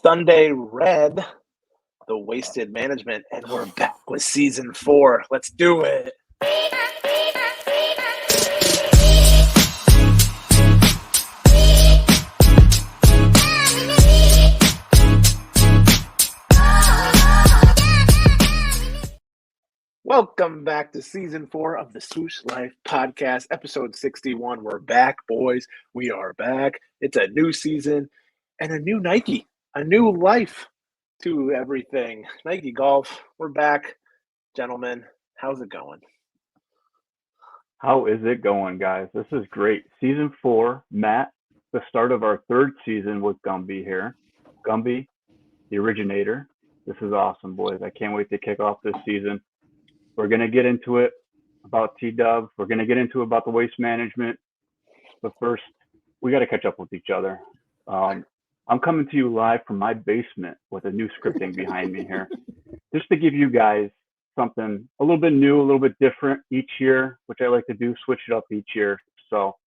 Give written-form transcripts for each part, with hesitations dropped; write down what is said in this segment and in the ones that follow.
Sunday Red, the Wasted Management, and we're back with season 4. Let's do it. Welcome back to season 4 of the Swoosh Life Podcast, episode 61. We're back, boys. We are back. It's a new season and a new Nike, a new life to everything. Nike Golf, we're back. Gentlemen, how's it going? How is it going, guys? This is great. Season 4, Matt, the start of our third season with Gumby here. Gumby, the originator. This is awesome, boys. I can't wait to kick off this season. We're going to get into it about T-Dub. We're going to get into it about the waste management. But first, we got to catch up with each other. I'm coming to you live from my basement with a new scripting behind me here, just to give you guys something a little bit new, a little bit different each year, which I like to do, switch it up each year. So,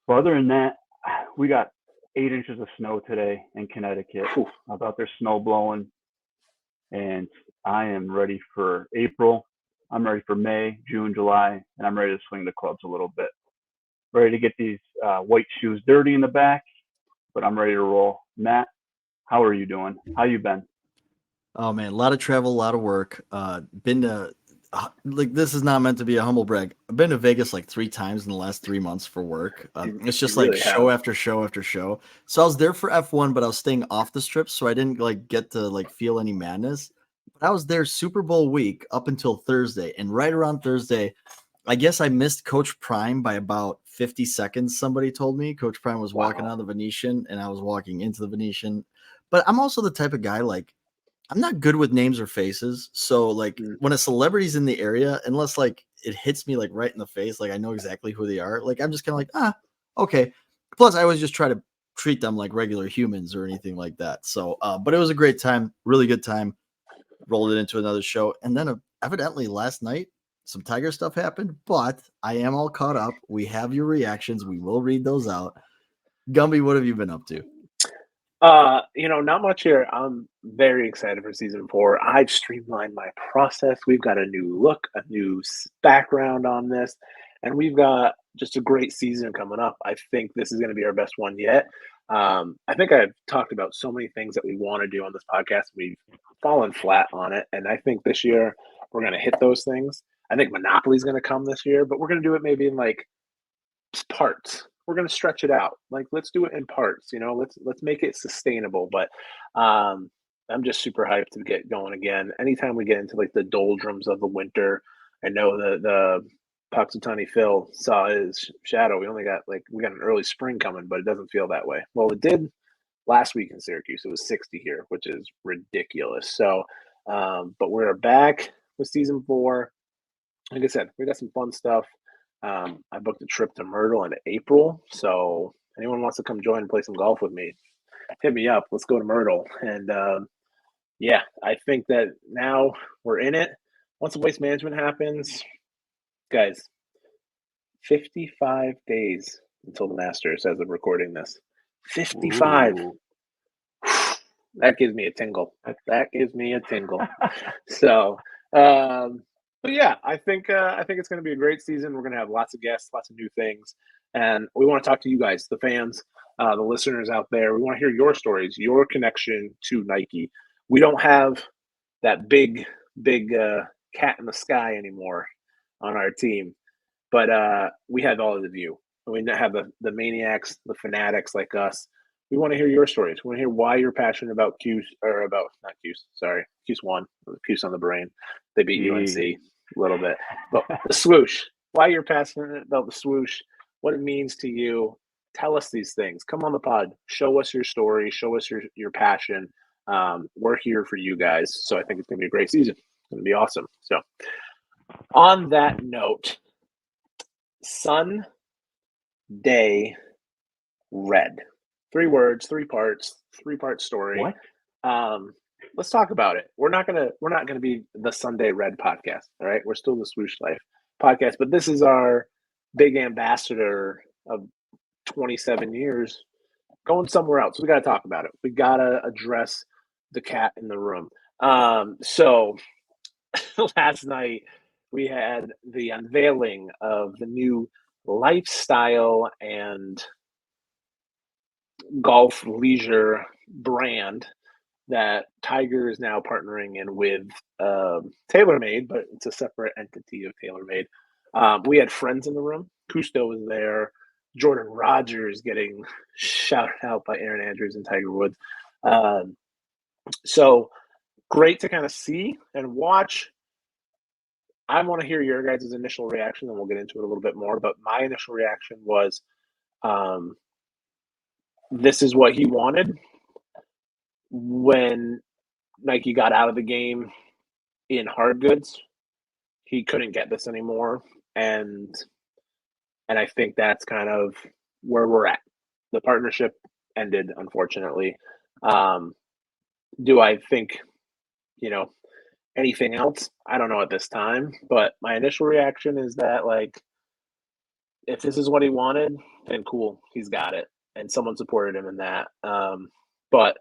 but other than that, we got 8 inches of snow today in Connecticut. I thought there's snow blowing, and I am ready for April. I'm ready for May, June, July, and I'm ready to swing the clubs a little bit. Ready to get these white shoes dirty in the back, but I'm ready to roll. Matt, how are you doing? How you been? Oh man, a lot of travel, a lot of work. Been to this is not meant to be a humble brag. I've been to Vegas like 3 times in the last 3 months for work. It's just like show after show after show. So I was there for F1, but I was staying off the strip, so I didn't get to feel any madness. But I was there Super Bowl week up until Thursday, and right around Thursday, I guess I missed Coach Prime by about 50 seconds. Somebody told me Coach Prime was walking out of the Venetian, and I was walking into the Venetian. But I'm also the type of guy I'm not good with names or faces. So when a celebrity's in the area, unless it hits me right in the face, I know exactly who they are. I'm just kind of okay. Plus I always just try to treat them like regular humans or anything like that. So, but it was a great time, really good time. Rolled it into another show. And then evidently last night, some Tiger stuff happened, but I am all caught up. We have your reactions. We will read those out. Gumby, what have you been up to? Not much here. I'm very excited for season 4. I've streamlined my process. We've got a new look, a new background on this, and we've got just a great season coming up. I think this is going to be our best one yet. I think I've talked about so many things that we want to do on this podcast. We've fallen flat on it, and I think this year we're going to hit those things. I think Monopoly is going to come this year, but we're going to do it maybe in parts. We're going to stretch it out. Let's do it in parts, let's make it sustainable. But I'm just super hyped to get going again. Anytime we get into the doldrums of the winter, I know the Puxatawny Phil saw his shadow. We only got we got an early spring coming, but it doesn't feel that way. Well, it did last week in Syracuse. It was 60 here, which is ridiculous. So, but we're back with season 4. Like I said, we got some fun stuff. I booked a trip to Myrtle in April, so anyone wants to come join and play some golf with me, hit me up. Let's go to Myrtle. And I think that now we're in it. Once the waste management happens, guys, 55 days until the Masters as of recording this. 55. Ooh. That gives me a tingle. So, but yeah, I think it's going to be a great season. We're going to have lots of guests, lots of new things, and we want to talk to you guys, the fans, the listeners out there. We want to hear your stories, your connection to Nike. We don't have that big cat in the sky anymore on our team, but we have all of you. We have the maniacs, the fanatics like us. We want to hear your stories. We want to hear why you're passionate about Cuse won. Cuse on the brain. They beat UNC a little bit. But the swoosh, why you're passionate about the swoosh, what it means to you. Tell us these things. Come on the pod. Show us your story. Show us your passion. We're here for you guys. So I think it's going to be a great season. It's going to be awesome. So on that note, Sunday Red. 3 words, 3 parts, 3-part story. What? Let's talk about it. We're not gonna be the Sunday Red podcast. All right, we're still the Swoosh Life podcast, but this is our big ambassador of 27 years, going somewhere else. We got to talk about it. We got to address the cat in the room. So last night we had the unveiling of the new lifestyle and golf leisure brand that Tiger is now partnering in with TaylorMade, but it's a separate entity of TaylorMade. We had friends in the room. Cousteau was there. Jordan Rogers getting shouted out by Aaron Andrews and Tiger Woods. So great to kind of see and watch. I want to hear your guys' initial reaction, and we'll get into it a little bit more. But my initial reaction was, this is what he wanted. When Nike got out of the game in hard goods, he couldn't get this anymore, and I think that's kind of where we're at. The partnership ended, unfortunately. Do I think, anything else? I don't know at this time, but my initial reaction is that, like, if this is what he wanted, then cool, he's got it, and someone supported him in that. But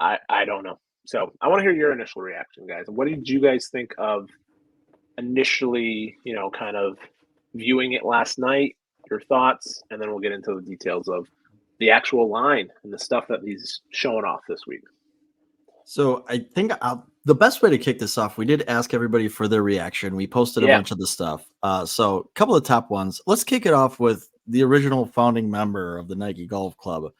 I don't know. So I want to hear your initial reaction, guys. What did you guys think of initially, kind of viewing it last night, your thoughts, and then we'll get into the details of the actual line and the stuff that he's showing off this week. So I think the best way to kick this off, we did ask everybody for their reaction. We posted a bunch of the stuff. So a couple of top ones. Let's kick it off with the original founding member of the Nike Golf Club,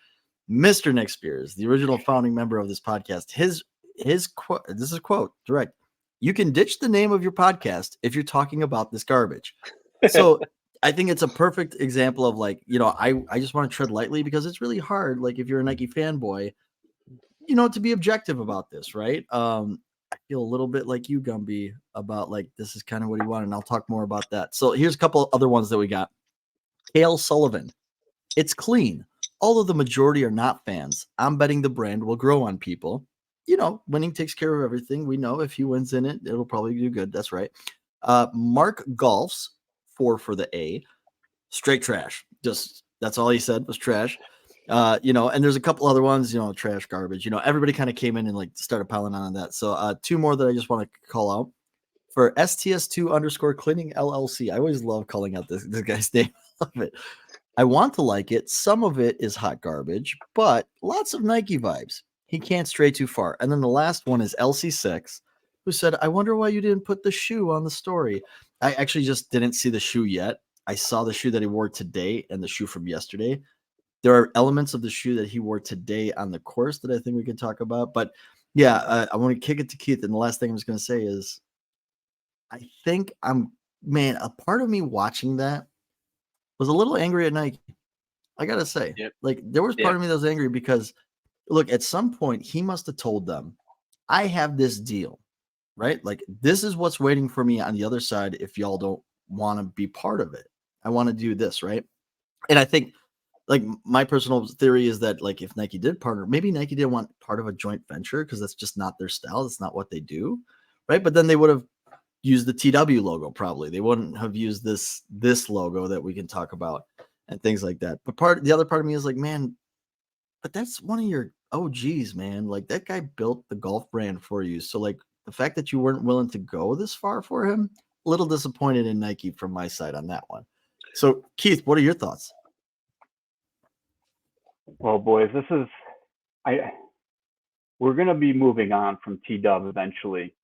Mr. Nick Spears, the original founding member of this podcast. His quote, this is a quote direct. You can ditch the name of your podcast if you're talking about this garbage. So I think it's a perfect example of, like, I just want to tread lightly because it's really hard. Like, if you're a Nike fanboy, to be objective about this, right? I feel a little bit like you, Gumby, about, like, this is kind of what he wanted, and I'll talk more about that. So here's a couple other ones that we got. Cale Sullivan. It's clean. Although the majority are not fans, I'm betting the brand will grow on people. Winning takes care of everything. We know if he wins in it, it'll probably do good. That's right. Mark Golfs, 4 for the A. Straight trash. Just, that's all he said was trash. And there's a couple other ones, trash, garbage. Everybody kind of came in and, like, started piling on that. So 2 more that I just want to call out. For STS2_cleaning LLC. I always love calling out this guy's name. I love it. I want to like it. Some of it is hot garbage, but lots of Nike vibes. He can't stray too far. And then the last one is LC6, who said, I wonder why you didn't put the shoe on the story. I actually just didn't see the shoe yet. I saw the shoe that he wore today and the shoe from yesterday. There are elements of the shoe that he wore today on the course that I think we can talk about. But yeah, I want to kick it to Keith. And the last thing I'm just going to say is, I think a part of me watching that was a little angry at Nike. I got to say, like, there was part of me that was angry because, look, at some point he must have told them, I have this deal, right? Like, this is what's waiting for me on the other side if y'all don't want to be part of it. I want to do this, right? And I think, like, my personal theory is that, like, if Nike did partner, maybe Nike didn't want part of a joint venture because that's just not their style. That's not what they do, right? But then they would have used the TW logo probably. They wouldn't have used this logo that we can talk about and things like that. But the other part of me is like, man, but that's one of your OGs, man. Like, that guy built the golf brand for you. So, like, the fact that you weren't willing to go this far for him, a little disappointed in Nike from my side on that one. So, Keith, what are your thoughts? Well, boys, we're going to be moving on from T-Dub eventually.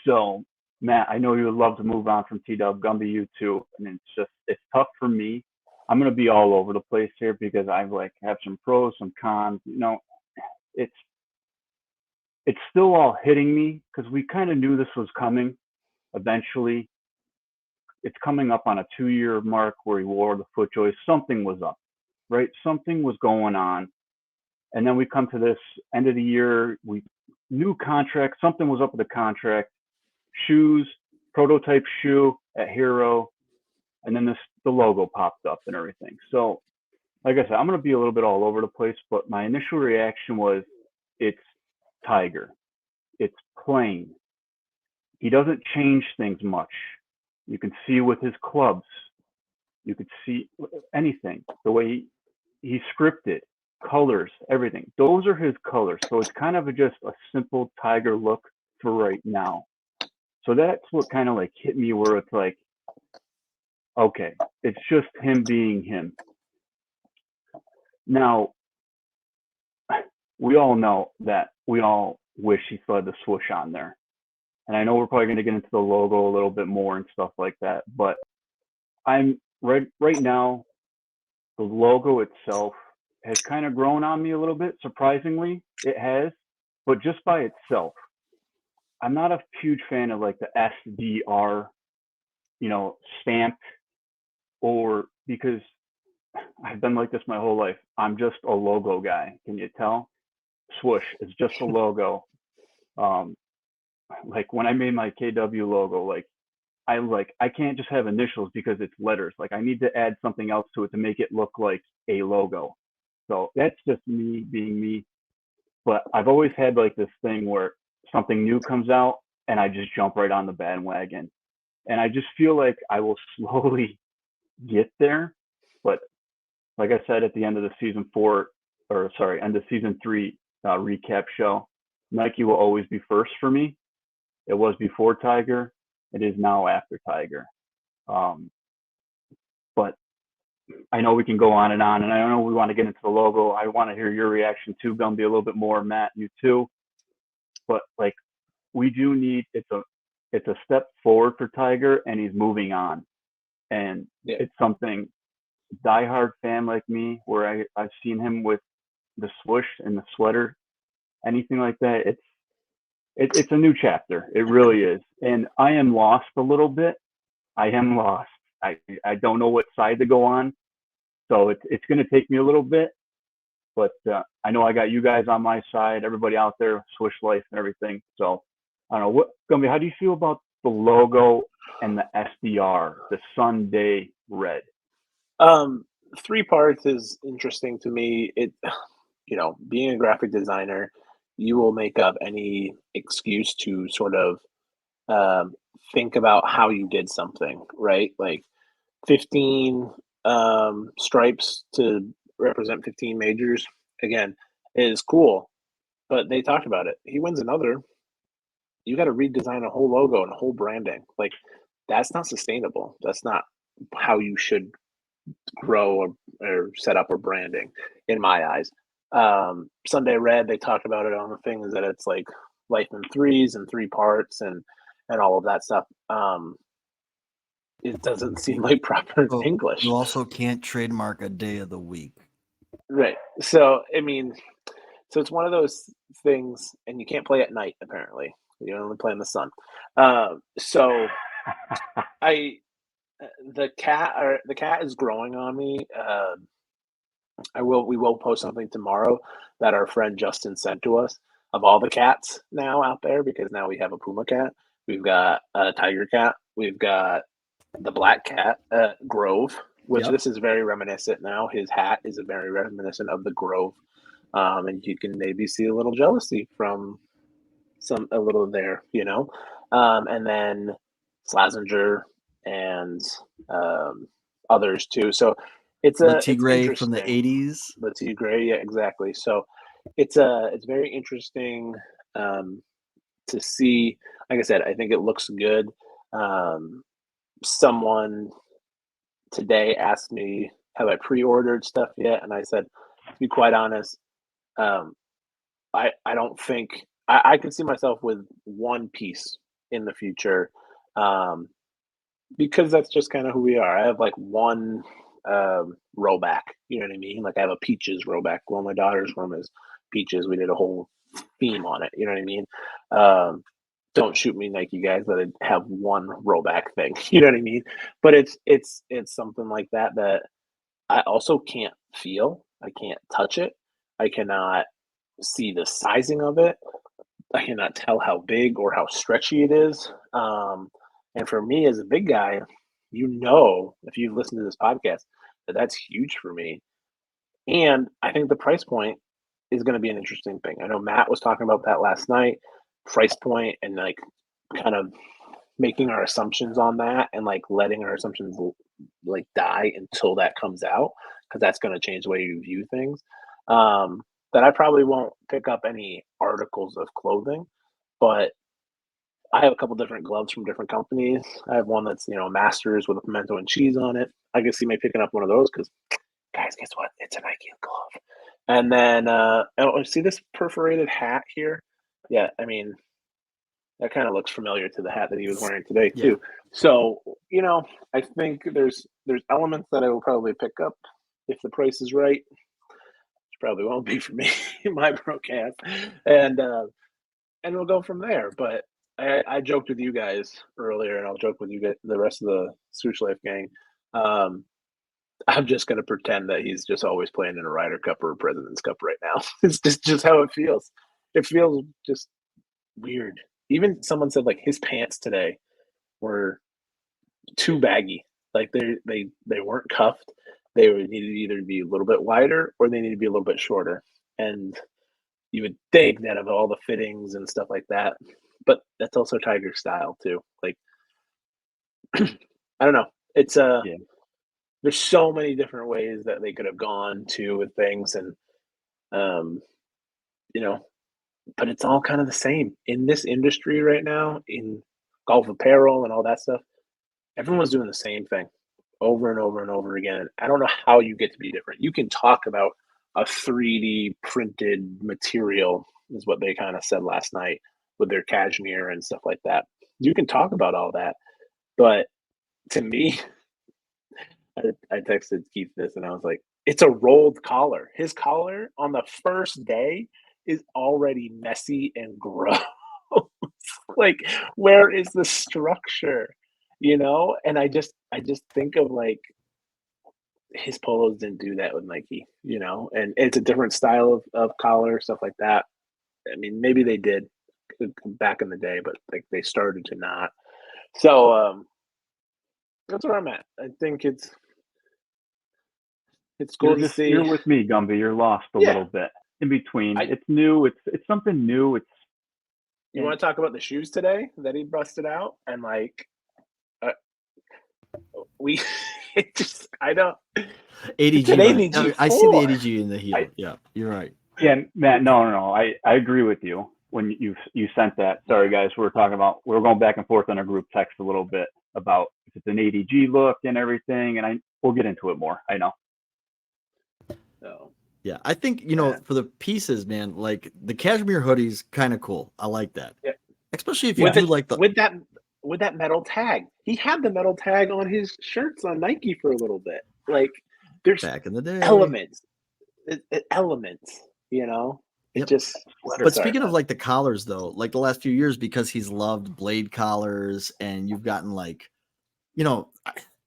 So, Matt, I know you would love to move on from T-Dub, Gumby, you too. And it's tough for me. I'm going to be all over the place here because I have some pros, some cons. It's still all hitting me because we kind of knew this was coming eventually. It's coming up on a 2-year mark where he wore the FootJoy. Something was up, right? Something was going on. And then we come to this end of the year, new contract, something was up with the contract, shoes, prototype shoe at Hero, and then the logo popped up and everything. So, like I said, I'm going to be a little bit all over the place, but my initial reaction was, it's Tiger. It's plain. He doesn't change things much. You can see with his clubs. You could see anything. The way he's scripted. colors, everything. Those are his colors. So it's kind of just a simple tiger look for right now. So that's what kind of like hit me where it's like, okay, it's just him being him. Now, we all know that we all wish he still had the swoosh on there. And I know we're probably going to get into the logo a little bit more and stuff like that, but I'm right now, the logo itself has kind of grown on me a little bit. Surprisingly, it has, but just by itself. I'm not a huge fan of like the SDR, stamped, or because I've been like this my whole life. I'm just a logo guy. Can you tell? Swoosh is just a logo. Like when I made my KW logo, I can't just have initials because it's letters. Like I need to add something else to it to make it look like a logo. So that's just me being me. But I've always had like this thing where something new comes out and I just jump right on the bandwagon. And I just feel like I will slowly get there. But like I said at the end of the season three recap show, Nike will always be first for me. It was before Tiger. It is now after Tiger. But I know we can go on, and I know we want to get into the logo. I want to hear your reaction too, Gumby, a little bit more, Matt, you too. But like, we do need it's a step forward for Tiger, and he's moving on, and it's something diehard fan like me, where I've seen him with the swoosh and the sweater, anything like that. It's a new chapter. It really is, and I am lost a little bit. I am lost. I don't know what side to go on. So it's going to take me a little bit, but I know I got you guys on my side, everybody out there, Swoosh Life and everything. So I don't know, Gumby, how do you feel about the logo and the SDR, the Sunday red? 3 parts is interesting to me. It, being a graphic designer, you will make up any excuse to sort of think about how you did something, right? Like 15 stripes to represent 15 majors, again, is cool, but they talked about it. He wins another, you got to redesign a whole logo and a whole branding. Like, that's not sustainable. That's not how you should grow or set up a branding, in my eyes. Sunday Red, they talked about it on the thing, is that it's like life in threes and 3 parts and all of that stuff. It doesn't seem like proper English. You also can't trademark a day of the week. Right. So, I mean, it's one of those things, and you can't play at night, apparently. You only play in the sun. So the cat is growing on me. We will post something tomorrow that our friend Justin sent to us of all the cats now out there, because now we have a puma cat, we've got a tiger cat, we've got the black cat, Grove, which this is very reminiscent now. His hat is very reminiscent of the Grove, and you can maybe see a little jealousy from a little there, and then Slazenger and others too. So it's Tigray from the 80s. The Tigray, yeah, exactly. So it's very interesting to see. Like I said, I think it looks good. Someone today asked me, have I pre-ordered stuff yet? And I said, to be quite honest, I don't think I could see myself with one piece in the future, because that's just kind of who we are. I have like one rowback, you know what I mean? Like I have a Peaches rowback. Well, my daughter's room is Peaches. We did a whole theme on it, you know what I mean? Don't shoot me, Nike guys, that I have one rollback thing. You know what I mean? But it's something like that I also can't feel. I can't touch it. I cannot see the sizing of it. I cannot tell how big or how stretchy it is. And for me as a big guy, if you've listened to this podcast, that's huge for me. And I think the price point is going to be an interesting thing. I know Matt was talking about that last night. Price point, and like kind of making our assumptions on that, and like letting our assumptions like die until that comes out, because that's going to change the way you view things. that I probably won't pick up any articles of clothing, but I have a couple different gloves from different companies. I have one that's, Masters with a pimento and cheese on it. I can see me picking up one of those because, guys, guess what? It's a Nike glove. And then, see this perforated hat here? Yeah, I mean, that kind of looks familiar to the hat that he was wearing today Yeah. too. So, I think there's elements that I will probably pick up if the price is right. Which probably won't be for me, my broke ass, and we'll go from there. But I joked with you guys earlier, and I'll joke with you guys, the rest of the Swoosh Life gang. Um, I'm just gonna pretend that he's just always playing in a Ryder Cup or a President's Cup right now. It's just how it feels. It feels just weird. Even someone said like his pants today were too baggy. Like they weren't cuffed. They would need to either be a little bit wider or they need to be a little bit shorter. And you would think that of all the fittings and stuff like that, but that's also Tiger style too. Like I don't know. It's Yeah. there's so many different ways that they could have gone to with things, and um, you know, but it's all kind of the same in this industry right now in golf apparel and all that stuff. Everyone's doing the same thing over and over and over again. I don't know how you get to be different. You can talk about a 3D printed material, is what they kind of said last night with their cashmere and stuff like that. You can talk about all that, but to me, I texted Keith this and I was like, it's a rolled collar. His collar on the first day is already messy and gross. Like, where is the structure? And I just think of like his polos didn't do that with Nike, and it's a different style of collar, stuff like that. I mean, maybe they did back in the day, but like they started to not. So that's where I'm at. I think it's cool to see. You're with me, Gumby. You're lost a little bit in between. It's new. It's something new. You want to talk about the shoes today that he busted out and like we I don't ADG. Today needs I see the ADG in the heel. Yeah, you're right. Yeah, Matt. No. I agree with you when you sent that. Sorry, guys. We were going back and forth on our group text a little bit about if it's an ADG look and everything, and we'll get into it more. I know. So yeah, I think for the pieces, man, like the cashmere hoodie's kind of cool. I like that. Yeah. Especially if you do like with that metal tag. He had the metal tag on his shirts on Nike for a little bit. Like there's back in the day elements. Elements, It just. But speaking of like the collars though, like the last few years, because he's loved blade collars, and you've gotten like,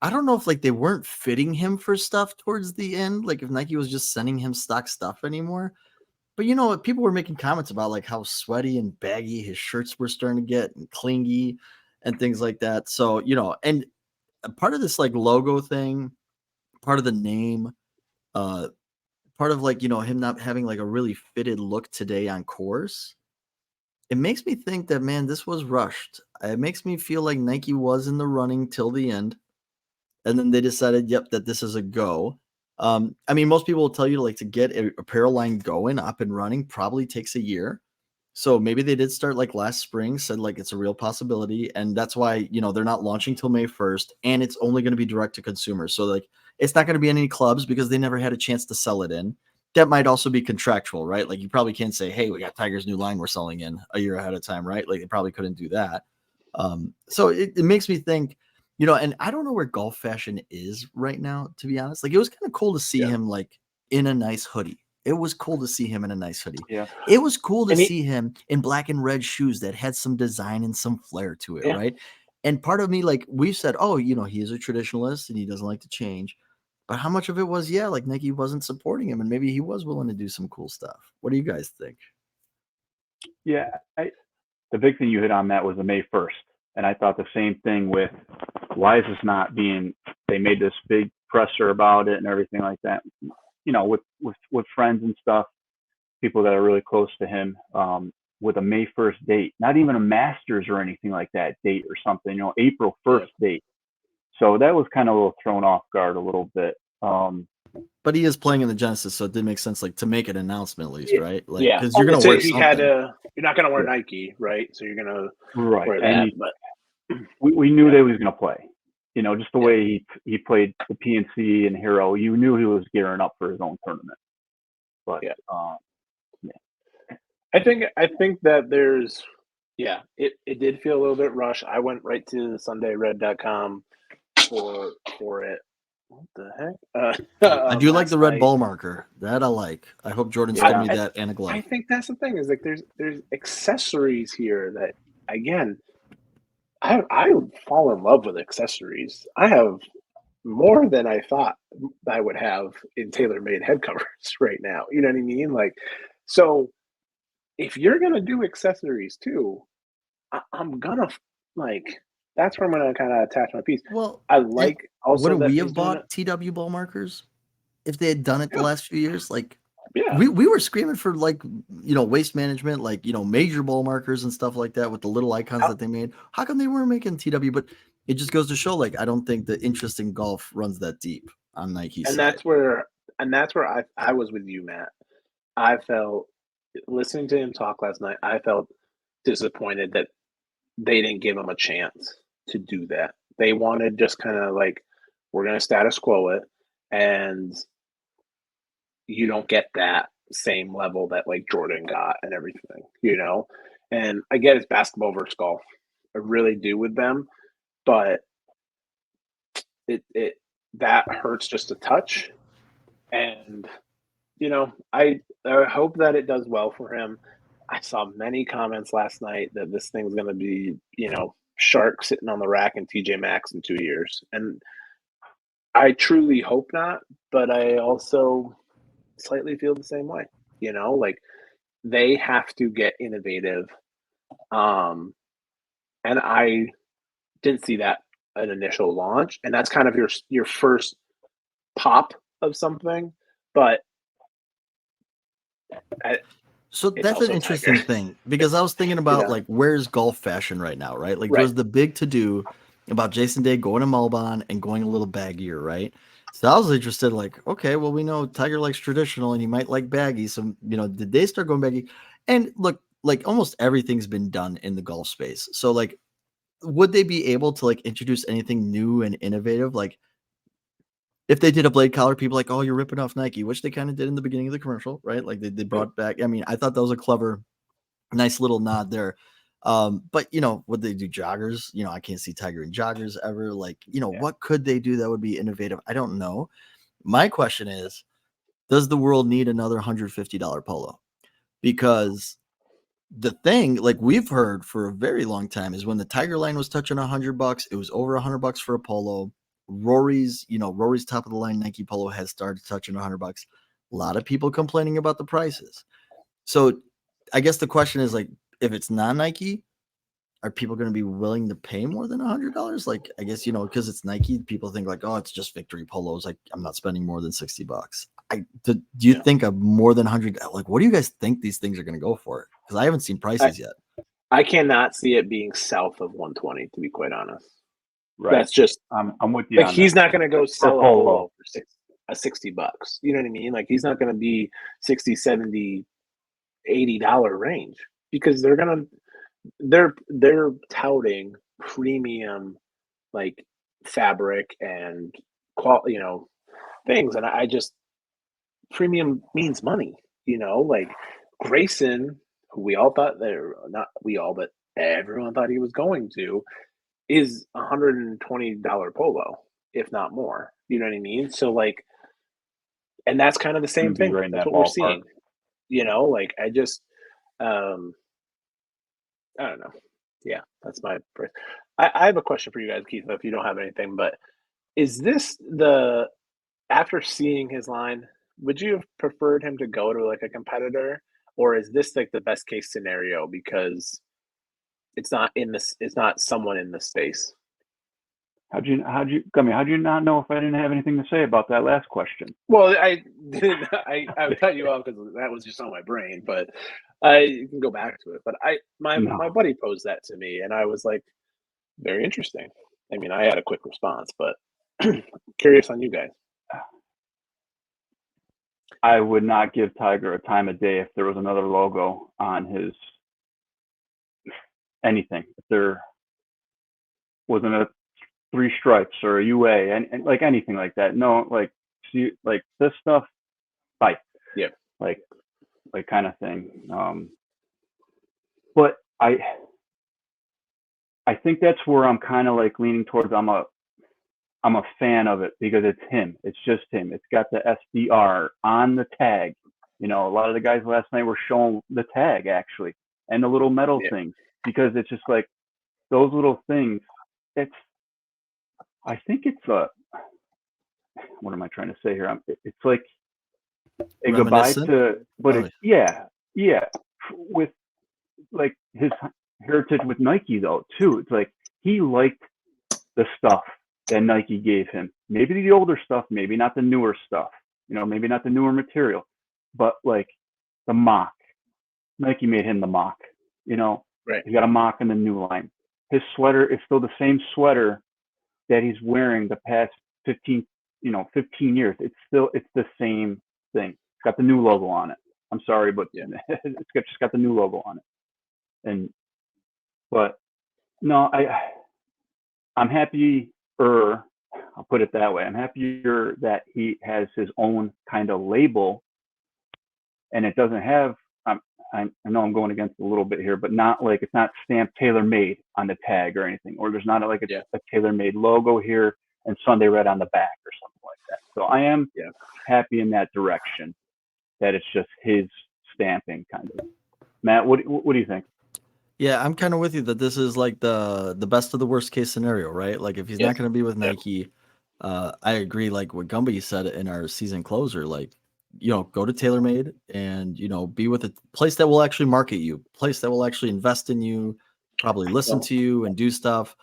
I don't know if like they weren't fitting him for stuff towards the end, like if Nike was just sending him stock stuff anymore. But people were making comments about like how sweaty and baggy his shirts were starting to get and clingy and things like that. So, and part of this like logo thing, part of the name, part of like, him not having like a really fitted look today on course, it makes me think that, man, this was rushed. It makes me feel like Nike was in the running till the end. And then they decided, that this is a go. I mean, most people will tell you like to get a apparel line going, up and running, probably takes a year. So maybe they did start like last spring, said like it's a real possibility. And that's why, they're not launching till May 1st, and it's only going to be direct to consumer. So like it's not going to be in any clubs because they never had a chance to sell it in. That might also be contractual, right? Like you probably can't say, hey, we got Tiger's new line we're selling in a year ahead of time, right? Like they probably couldn't do that. So it makes me think, and I don't know where golf fashion is right now, to be honest. Like it was kind of cool to see him like in a nice hoodie. It was cool to see him in a nice hoodie. Yeah. It was cool to see him in black and red shoes that had some design and some flair to it, right? And part of me, like we've said, oh, he is a traditionalist and he doesn't like to change. But how much of it was, like Nike wasn't supporting him and maybe he was willing to do some cool stuff. What do you guys think? Yeah, the big thing you hit on, Matt, was the May 1st. And I thought the same thing with why is this not being, they made this big presser about it and everything like that, with friends and stuff, people that are really close to him, with a May 1st date, not even a Masters or anything like that date or something, April 1st date. So that was kind of a little thrown off guard a little bit. But he is playing in the Genesis, so it did make sense, like to make an announcement at least, right? Like, Yeah, because you're gonna wear he something. had to. You're not gonna wear Yeah. Nike, right? So you're gonna Right. wear And that. But we knew Yeah. that he was going to play. You know, just the Yeah. way he played the PNC and Hero, you knew he was gearing up for his own tournament. But Yeah. yeah. I think that there's, it did feel a little bit rushed. I went right to SundayRed.com for it. What the heck? I do like Last the red night. ball marker. That I like. I hope Jordan's Yeah. giving me that and a glove. I think that's the thing is like there's accessories here that again I fall in love with accessories. I have more than I thought I would have in tailor-made head covers right now. You know what I mean? Like, so if you're gonna do accessories too, I'm gonna like that's where I'm gonna kind of attach my piece. Well, I like also wouldn't that we he's have doing it. bought TW ball markers if they had done it the Yeah. last few years? Like, Yeah, we were screaming for like waste management, like major ball markers and stuff like that with the little icons that they made. How come they weren't making TW? But it just goes to show, like, I don't think the interest in golf runs that deep on Nike's and side. that's where I was with you, Matt. I felt listening to him talk last night. I felt disappointed that they didn't give him a chance to do that. They wanted just kind of like we're gonna status quo it, and you don't get that same level that like Jordan got and everything, And I get it's basketball versus golf. I really do with them, but it that hurts just a touch. And I hope that it does well for him. I saw many comments last night that this thing's gonna be, Shark sitting on the rack in TJ Maxx in 2 years. And I truly hope not, but I also slightly feel the same way. Like they have to get innovative. And I didn't see that an initial launch, and that's kind of your first pop of something. But So it's that's an also interesting Tiger. thing because I was thinking about know? like where's golf fashion right now, right? Like Right. there was the big to do about Jason Day going to Melbourne and going a little baggier, right? So I was interested, like, okay, well, we know Tiger likes traditional and he might like baggy. So, did they start going baggy? And look, like almost everything's been done in the golf space. So, like, would they be able to like introduce anything new and innovative? Like, if they did a blade collar, people like, oh, you're ripping off Nike, which they kind of did in the beginning of the commercial, right? Like they brought back. I mean, I thought that was a clever, nice little nod there. But would they do joggers? I can't see Tiger in joggers ever. Like, what could they do that would be innovative? I don't know. My question is, does the world need another $150 polo? Because the thing, like we've heard for a very long time, is when the Tiger line was touching $100, it was over $100 for a polo. Rory's top of the line Nike polo has started touching $100. A lot of people complaining about the prices. So I guess the question is like, if it's non-Nike, are people going to be willing to pay more than $100? Like, I guess, because it's Nike, people think like, oh, it's just victory polos. Like, I'm not spending more than $60. Do you think of more than 100? Like, what do you guys think these things are going to go for? Because I haven't seen prices yet. I cannot see it being south of 120, to be quite honest. Right. That's just I'm with you. like on he's that. not going to go sell a polo. polo for $60. You know what I mean? Like he's not going to be 60, 70, $80 range because they're touting premium like fabric and quality, things, and I just premium means money, like Grayson, who we all thought they're not we all, but everyone thought he was going to, is $120 polo, if not more. You know what I mean? So like, and that's kind of the same Be thing. right in That's that what we're ballpark. seeing. Like I just I don't know. Yeah, that's my first. I have a question for you guys, Keith, if you don't have anything, but is this after seeing his line, would you have preferred him to go to like a competitor, or is this like the best case scenario because it's not someone in this space? How'd you, Gummy, how'd you not know if I didn't have anything to say about that last question? Well, I didn't. I cut you off because that was just on my brain, but I can go back to it. But my buddy posed that to me, and I was like, very interesting. I mean, I had a quick response, but curious on you guys. I would not give Tiger a time of day if there was another logo on his anything. If there wasn't a 3 stripes or a UA and like anything like that. No, like see, like this stuff, bye. Yeah. Like kind of thing. But I think that's where I'm kind of like leaning towards. I'm a fan of it because it's him. It's just him. It's got the SDR on the tag. You know, a lot of the guys last night were showing the tag actually and the little metal things because it's just like those little things. I think it's what am I trying to say here? It's like a goodbye to, but it's, yeah, with like his heritage with Nike though too. It's like he liked the stuff that Nike gave him. Maybe the older stuff, maybe not the newer stuff. You know, maybe not the newer material, but like the mock. Nike made him the mock. You know, right. He got a mock in the new line. His sweater is still the same sweater that he's wearing the past 15 years. It's the same thing. It's got the new logo on it. I'm sorry, but it's just got the new logo on it. But no, I'm happy. I'll put it that way. I'm happier that he has his own kind of label, and it doesn't have. I know I'm going against a little bit here, but not like it's not stamped TaylorMade on the tag or anything, or there's not like a TaylorMade logo here and Sunday Red on the back or something like that. So I am happy in that direction, that it's just his stamping kind of. Matt, what do you think? Yeah, I'm kind of with you that this is like the best of the worst case scenario, right? Like if he's not going to be with Nike, I agree. Like what Gumby said in our season closer, like, go to TaylorMade and, be with a place that will actually market you, place that will actually invest in you, probably listen to you and do stuff.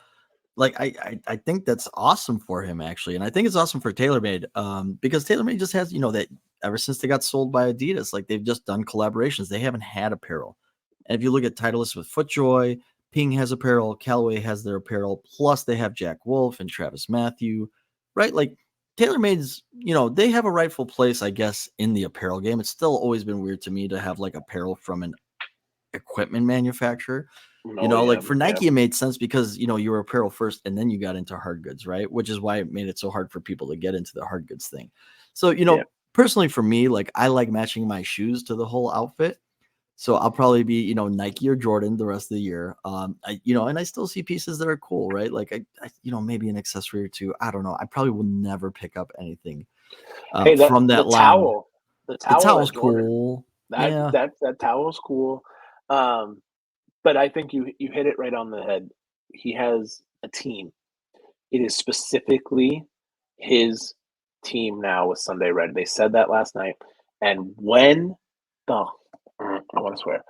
Like I think that's awesome for him actually. And I think it's awesome for TaylorMade because TaylorMade just has, that ever since they got sold by Adidas, like they've just done collaborations. They haven't had apparel. And if you look at Titleist with FootJoy, Ping has apparel, Callaway has their apparel, plus they have Jack Wolf and Travis Matthew, right? Like TaylorMade's, they have a rightful place, I guess, in the apparel game. It's still always been weird to me to have like apparel from an equipment manufacturer. Like for Nike, it made sense because, you were apparel first and then you got into hard goods, right? Which is why it made it so hard for people to get into the hard goods thing. So, personally for me, like I like matching my shoes to the whole outfit. So I'll probably be, Nike or Jordan the rest of the year. And I still see pieces that are cool, right? Like I maybe an accessory or two. I don't know. I probably will never pick up anything from that line. Towel. The towel's cool. That towel's cool. But I think you hit it right on the head. He has a team. It is specifically his team now with Sunday Red. They said that last night. And when I want to swear,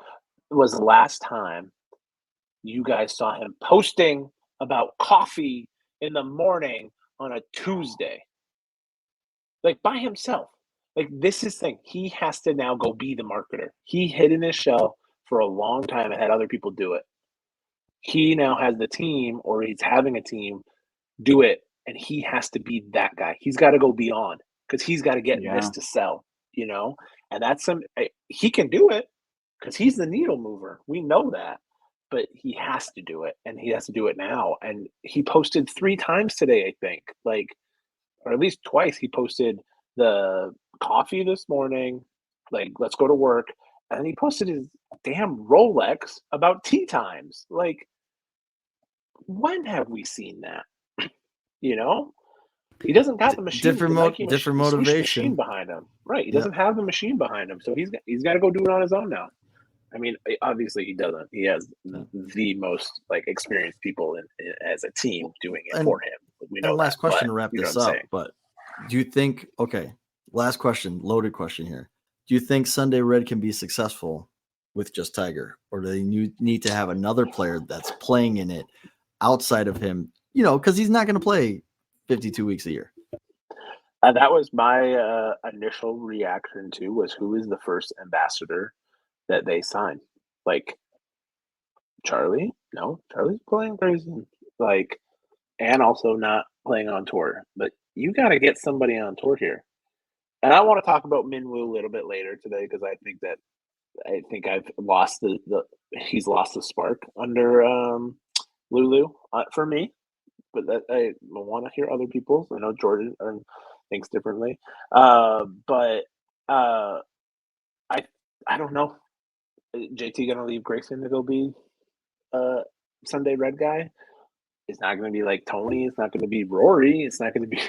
it was the last time you guys saw him posting about coffee in the morning on a Tuesday, like by himself. Like this is thing. He has to now go be the marketer. He hid in his shell for a long time and had other people do it. He now has the team, or he's having a team do it, and he has to be that guy. He's got to go beyond because he's got to get this to sell, and that's he can do it because he's the needle mover. We know that, but he has to do it, and he has to do it now. And he posted 3 times today, I think, or at least twice. He posted the coffee this morning, like let's go to work, and he posted his damn Rolex about tea times. Like, when have we seen that? He doesn't got the machine. Different motivation behind him, right? He doesn't have the machine behind him, so he's got to go do it on his own now. I mean, obviously he doesn't. He has the most experienced people as a team doing it for him. We know. And last question to wrap this up, but do you think? Okay, last question, loaded question here. Do you think Sunday Red can be successful with just Tiger, or do they need to have another player that's playing in it outside of him? Because he's not going to play 52 weeks a year. That was my initial reaction to was who is the first ambassador that they signed? Like Charlie? No, Charlie's playing crazy. And also not playing on tour. But you got to get somebody on tour here. And I want to talk about Minwoo a little bit later today because I think I've lost he's lost the spark under Lulu for me. But I want to hear other people's. I know Jordan thinks differently, but I don't know. JT gonna leave Grayson to go be Sunday Red guy? It's not gonna be like Tony. It's not gonna be Rory. It's not gonna be.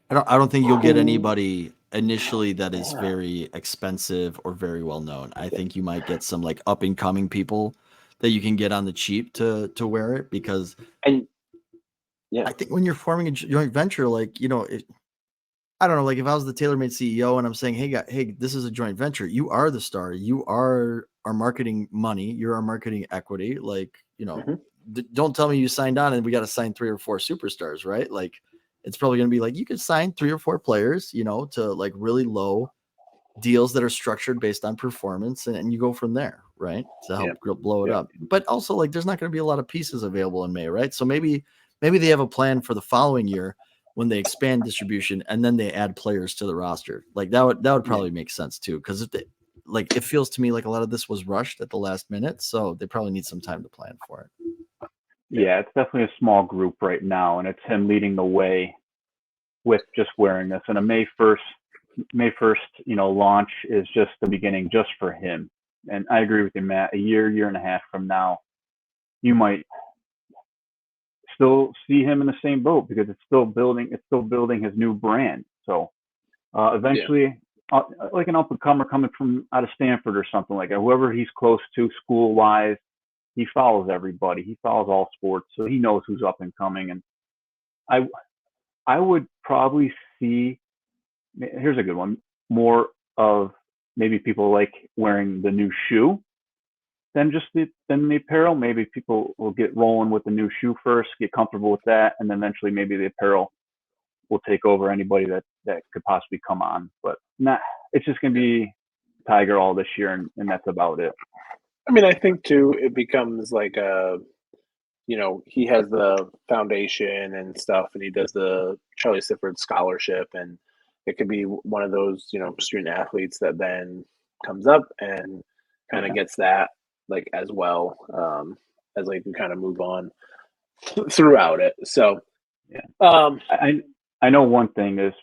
I don't think you'll get anybody initially that is very expensive or very well known. I think you might get some like up and coming people that you can get on the cheap to wear it because I think when you're forming a joint venture, like I don't know, like if I was the TaylorMade CEO and I'm saying, hey, this is a joint venture, you are the star, you are our marketing money, you're our marketing equity. Like, don't tell me you signed on and we got to sign 3 or 4 superstars, right? Like, it's probably going to be like, you could sign 3 or 4 players, to like really low deals that are structured based on performance and you go from there, right? To help blow it up. But also like, there's not going to be a lot of pieces available in May, right? So maybe they have a plan for the following year when they expand distribution and then they add players to the roster. Like that would probably make sense too. Cause it feels to me like a lot of this was rushed at the last minute. So they probably need some time to plan for it. Yeah, it's definitely a small group right now, and it's him leading the way with just wearing this. And a May 1st, launch is just the beginning just for him. And I agree with you, Matt. A year and a half from now, you might still see him in the same boat because it's still building his new brand. So eventually, like an up and comer coming from out of Stanford or something like that, whoever he's close to school wise, he follows everybody. He follows all sports, so he knows who's up and coming. And I would probably see. Here's a good one. More of maybe people like wearing the new shoe than the apparel. Maybe people will get rolling with the new shoe first, get comfortable with that, and then eventually maybe the apparel will take over anybody that could possibly come on. But it's just going to be Tiger all this year, and that's about it. I mean, I think too, it becomes like he has the foundation and stuff, and he does the Charlie Sifford scholarship, and it could be one of those, student athletes that then comes up and kind of gets that like as well, as like we kind of move on throughout it. So, I know one thing is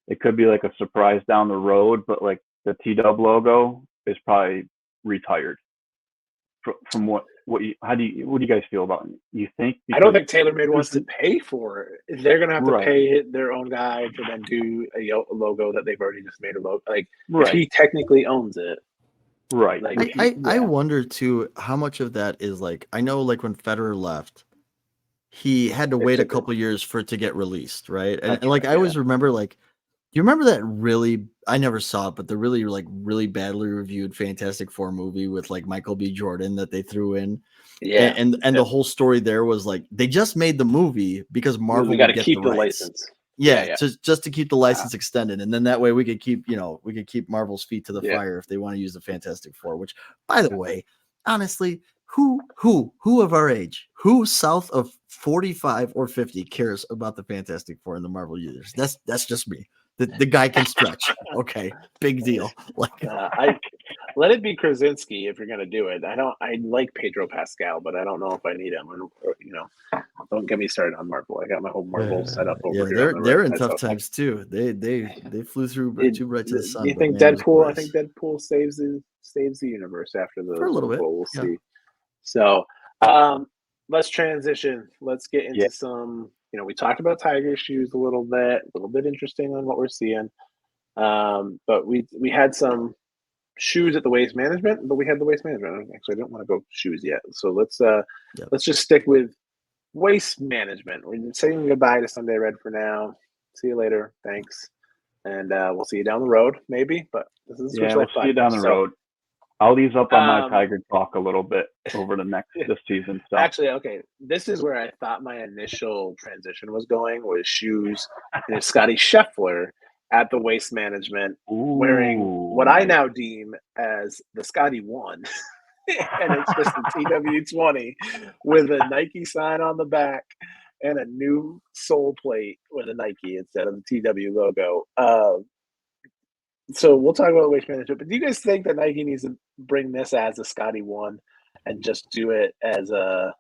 it could be like a surprise down the road, but like the T-Dub logo is probably retired. From what do you guys feel about it? You think? I don't think TaylorMade wants to pay for it. They're gonna have to pay their own guy to then do a logo that they've already just made a logo. Like if he technically owns it, right? Like, I wonder too how much of that is like, I know like when Federer left, he had to wait a couple years for it to get released, right? And like I always remember, like, do you remember that really? I never saw it, but the really badly reviewed Fantastic Four movie with like Michael B. Jordan that they threw in. Yeah, and the whole story there was like they just made the movie because Marvel got to get keep the rights. license. Yeah, just to keep the license extended, and then that way we could keep Marvel's feet to the fire if they want to use the Fantastic Four. Which, by the way, honestly, who of our age, who south of 45 or 50 cares about the Fantastic Four in the Marvel universe? That's just me. The guy can stretch. Okay, big deal. Like, I let it be Krasinski if you're gonna do it. I like Pedro Pascal, but I don't know if I need him. Don't get me started on Marvel. I got my whole Marvel set up over here. They're in tough times too. They flew through too bright to the sun. You think Deadpool? I think Deadpool saves the universe after the for a little bit. We'll see. So, let's transition. Let's get into some. We talked about Tiger shoes a little bit interesting on what we're seeing. But we had some shoes at the Waste Management, but we had the Waste Management. Actually, I don't want to go shoes yet. So let's just stick with Waste Management. We're saying goodbye to Sunday Red for now. See you later. Thanks. And we'll see you down the road, maybe. But this is we'll see you down the road. I'll ease up on my Tiger talk a little bit over this season. So. Actually, okay, this is where I thought my initial transition was going, was shoes. And Scotty Scheffler at the Waste Management wearing what I now deem as the Scotty 1. And it's just the TW20 with a Nike sign on the back and a new sole plate with a Nike instead of the TW logo. So we'll talk about waste management, but do you guys think that Nike needs to bring this as a Scotty 1 and just do it as the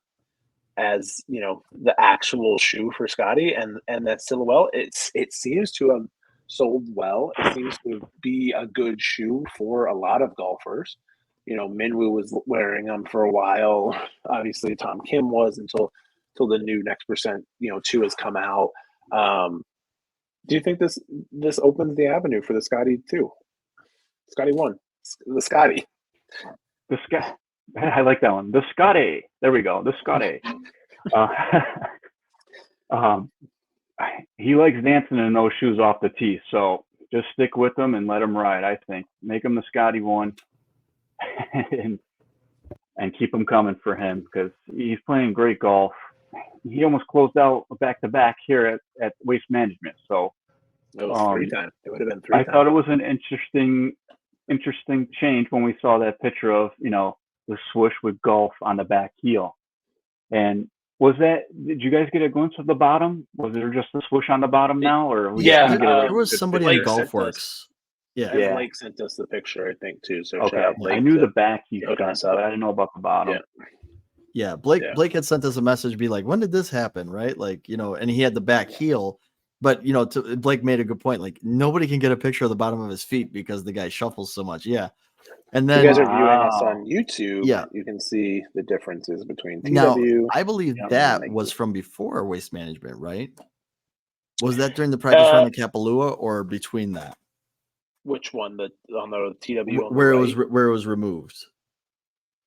actual shoe for Scotty and that silhouette? It seems to have sold well. It seems to be a good shoe for a lot of golfers. Minwoo was wearing them for a while. Obviously, Tom Kim was until the new Next Percent 2 has come out. Do you think this opens the avenue for the Scotty 2? Scotty 1. The Scotty. The Scotty. I like that one. The Scotty. There we go. The Scotty. He likes dancing in those shoes off the tee, so just stick with him and let him ride. I think make him the Scotty 1, and keep him coming for him because he's playing great golf. He almost closed out back-to-back here at Waste Management. So it was 3 times. It would have been 3 times. I thought it was an interesting change when we saw that picture of the swoosh with golf on the back heel. And did you guys get a glimpse of the bottom? Was there just a swoosh on the bottom now, or there was somebody on Golfworks. Yeah, Blake sent us the picture, I think, too. So okay, I knew the back he's got, but I didn't know about the bottom. Yeah, Blake had sent us a message, be like, when did this happen, right? Like, and he had the back heel, but Blake made a good point. Like, nobody can get a picture of the bottom of his feet because the guy shuffles so much. Yeah, and then if you guys are viewing us on YouTube. Yeah, you can see the differences between TW. Now, I believe that was from before Waste Management, right? Was that during the practice round of Kapalua or between that? Which one? On the TW where it was removed.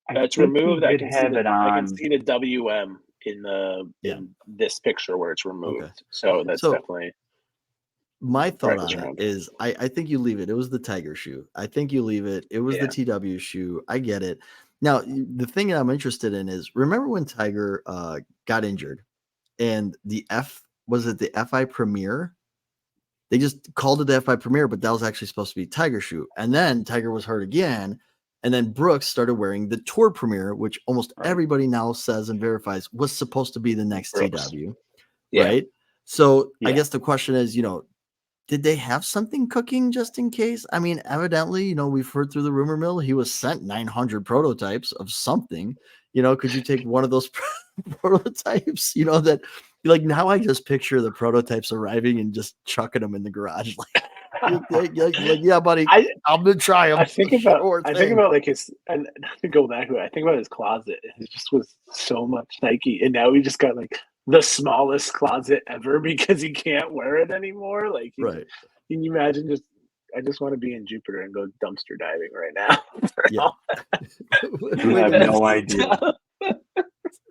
It's removed. I can see the WM in this picture where it's removed. Okay. So that's definitely. My thought on it is I think you leave it. It was the Tiger shoe. I think you leave it. It was the TW shoe. I get it. Now, the thing that I'm interested in is, remember when Tiger got injured and the FI Premier? They just called it the FI Premier, but that was actually supposed to be Tiger shoe. And then Tiger was hurt again. And then Brooks started wearing the Tour Premier, which almost everybody now says and verifies was supposed to be the next Brooks. TW. Right? So I guess the question is, did they have something cooking just in case? I mean, evidently, we've heard through the rumor mill, he was sent 900 prototypes of something. Could you take one of those prototypes, that like now I just picture the prototypes arriving and just chucking them in the garage. Like yeah, buddy, I'm going to try them. I think about like his, and to go back to it, I think about his closet. It just was so much Nike. And now he just got like the smallest closet ever because he can't wear it anymore. Like, right. Can you imagine I just want to be in Jupiter and go dumpster diving right now. You have no idea.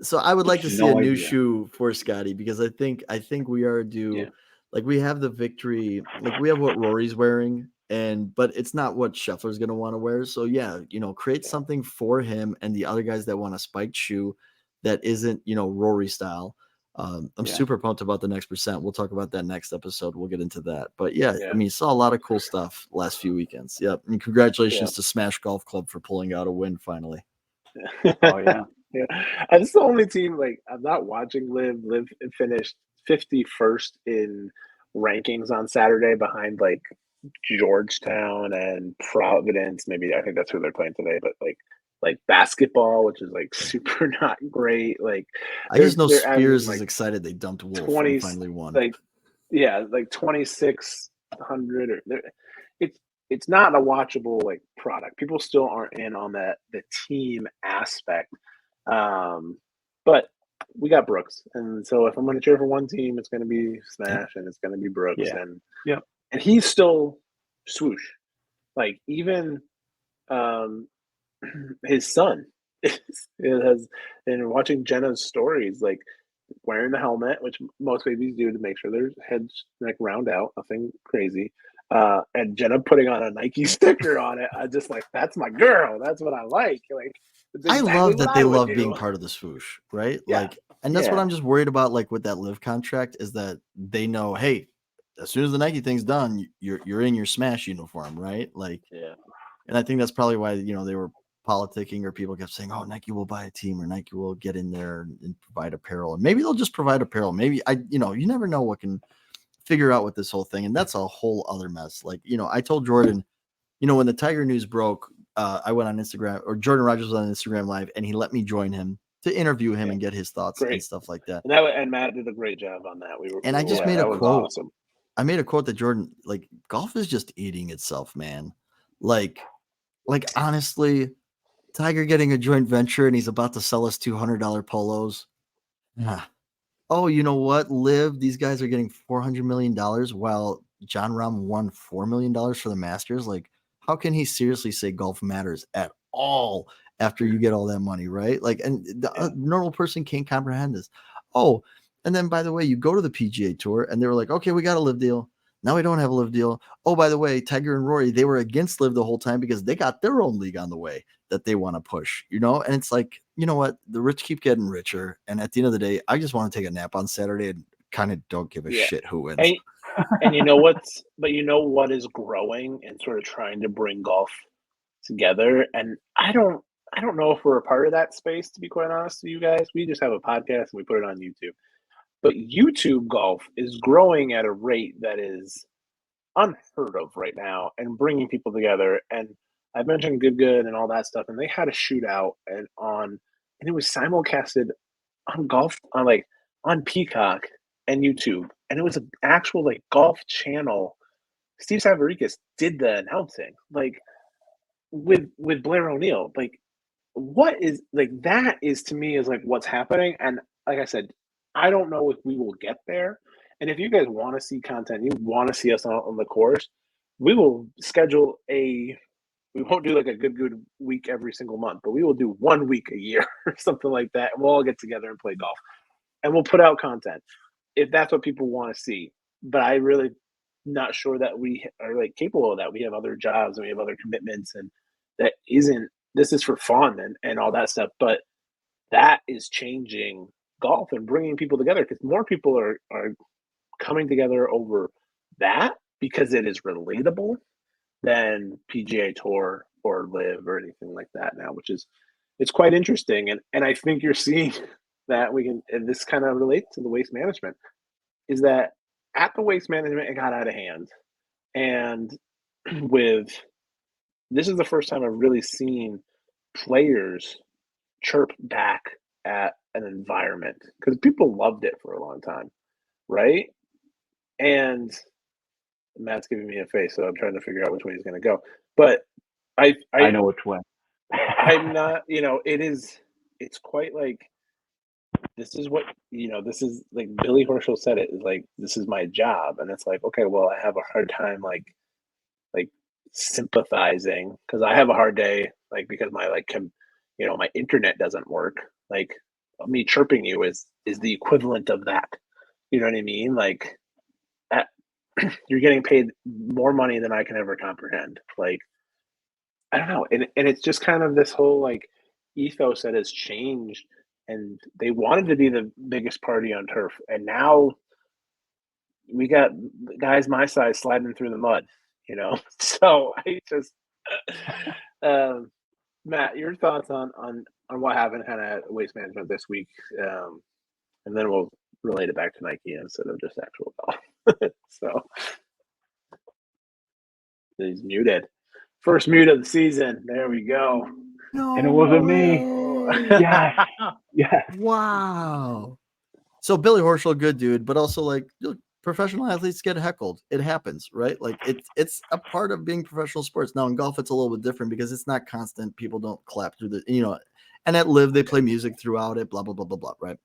So I would like to see a new shoe for Scotty because I think we are due. Yeah. Like we have the victory, like we have what Rory's wearing, but it's not what Scheffler's going to want to wear. So create something for him and the other guys that want a spiked shoe that isn't, Rory style. I'm super pumped about the Next Percent. We'll talk about that next episode. We'll get into that. But I mean, saw a lot of cool stuff last few weekends. Yep. And congratulations to Smash Golf Club for pulling out a win finally. Oh yeah. Yeah. It's the only team, like, I'm not watching Liv. Liv finished 51st in rankings on Saturday behind like Georgetown and Providence. Maybe I think that's who they're playing today, but like basketball, which is like super not great. Like I just know Spears is excited they dumped Wolf and finally won. Like 2,600 or it's not a watchable like product. People still aren't in on the team aspect. But we got Brooks, and so if I'm going to cheer for one team, it's going to be Smash and it's going to be Brooks, and he's still swoosh. Like even his son has been watching Jenna's stories, like wearing the helmet, which most babies do to make sure their heads like round out, nothing crazy. And Jenna putting on a Nike sticker on it. I just like, that's my girl. That's what I like. Like, I love that they love being part of the swoosh, right? Yeah. Like, and that's what I'm just worried about. Like with that Live contract is that they know, hey, as soon as the Nike thing's done, you're in your Smash uniform, right? Like, and I think that's probably why they were politicking, or people kept saying, "Oh, Nike will buy a team, or Nike will get in there and provide apparel." And maybe they'll just provide apparel. Maybe you never know what can figure out with this whole thing, and that's a whole other mess. Like I told Jordan, when the Tiger news broke, I went on Instagram, or Jordan Rogers was on Instagram Live, and he let me join him to interview him and get his thoughts and stuff like that. And Matt did a great job on that. I just made a quote. Awesome. I made a quote that Jordan, like, golf is just eating itself, man. Like honestly, Tiger getting a joint venture and he's about to sell us $200 polos. Yeah. Oh, you know what? Live, these guys are getting $400 million while Jon Rahm won $4 million for the Masters. Like, how can he seriously say golf matters at all after you get all that money, right? Like, and the normal person can't comprehend this. Oh, and then by the way, you go to the PGA Tour and they were like, okay, we got a live deal. Now we don't have a live deal. Oh, by the way, Tiger and Rory, they were against live the whole time because they got their own league on the way that they want to push, and it's like, you know what? The rich keep getting richer. And at the end of the day, I just want to take a nap on Saturday and kind of don't give a shit who wins. And you know what is growing and sort of trying to bring golf together. And I don't know if we're a part of that space, to be quite honest with you guys. We just have a podcast and we put it on YouTube. But YouTube golf is growing at a rate that is unheard of right now and bringing people together. And I mentioned Good and all that stuff, and they had a shootout and it was simulcasted on golf on Peacock and YouTube, and it was an actual golf channel. Steve Savaricas did the announcing with Blair O'Neill. What is that is to me is what's happening. And like I said, I don't know if we will get there. And if you guys want to see content, you want to see us on the course, we will schedule we won't do a good week every single month, but we will do 1 week a year or something like that. And we'll all get together and play golf, and we'll put out content if that's what people want to see. But I really not sure that we are capable of that. We have other jobs and we have other commitments, and this is for fun and all that stuff. But that is changing golf and bringing people together, because more people are coming together over that because it is relatable than PGA Tour or Live or anything like that now, it's quite interesting. And I think you're seeing that and this kind of relates to the Waste Management, is that at the Waste Management, it got out of hand. And this is the first time I've really seen players chirp back at an environment, because people loved it for a long time, right? And Matt's giving me a face, so I'm trying to figure out which way he's going to go. But I know which way. I'm not, it's quite this is what, this is Billy Horschel said it, is this is my job. And it's okay, well, I have a hard time sympathizing, because I have a hard day, because my my internet doesn't work. Me chirping you is the equivalent of that. You know what I mean? You're getting paid more money than I can ever comprehend. I don't know. And it's just kind of this whole ethos that has changed, and they wanted to be the biggest party on turf. And now we got guys my size sliding through the mud, So I just, Matt, your thoughts on what happened kind of Waste Management this week. And then we'll relate it back to Nike instead of just actual golf. So he's muted. First mute of the season. There we go. No, and it wasn't me. Yeah. Wow. So Billy Horschel, good dude, but also professional athletes get heckled. It happens, right? It's a part of being professional sports. Now in golf, it's a little bit different because it's not constant. People don't clap through and at Live, they play music throughout it, blah, blah, blah, blah, blah, right?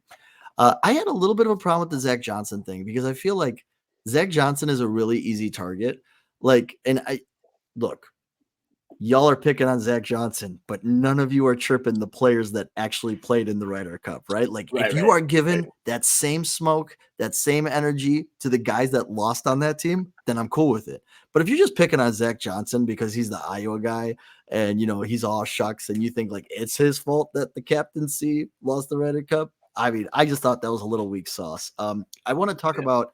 I had a little bit of a problem with the Zach Johnson thing, because I feel like Zach Johnson is a really easy target. Look, y'all are picking on Zach Johnson, but none of you are chirping the players that actually played in the Ryder Cup, right? If you are given that same smoke, that same energy to the guys that lost on that team, then I'm cool with it. But if you're just picking on Zach Johnson because he's the Iowa guy and, he's all shucks, and you think it's his fault that the captaincy lost the Ryder Cup, I mean, I just thought that was a little weak sauce. I want to talk about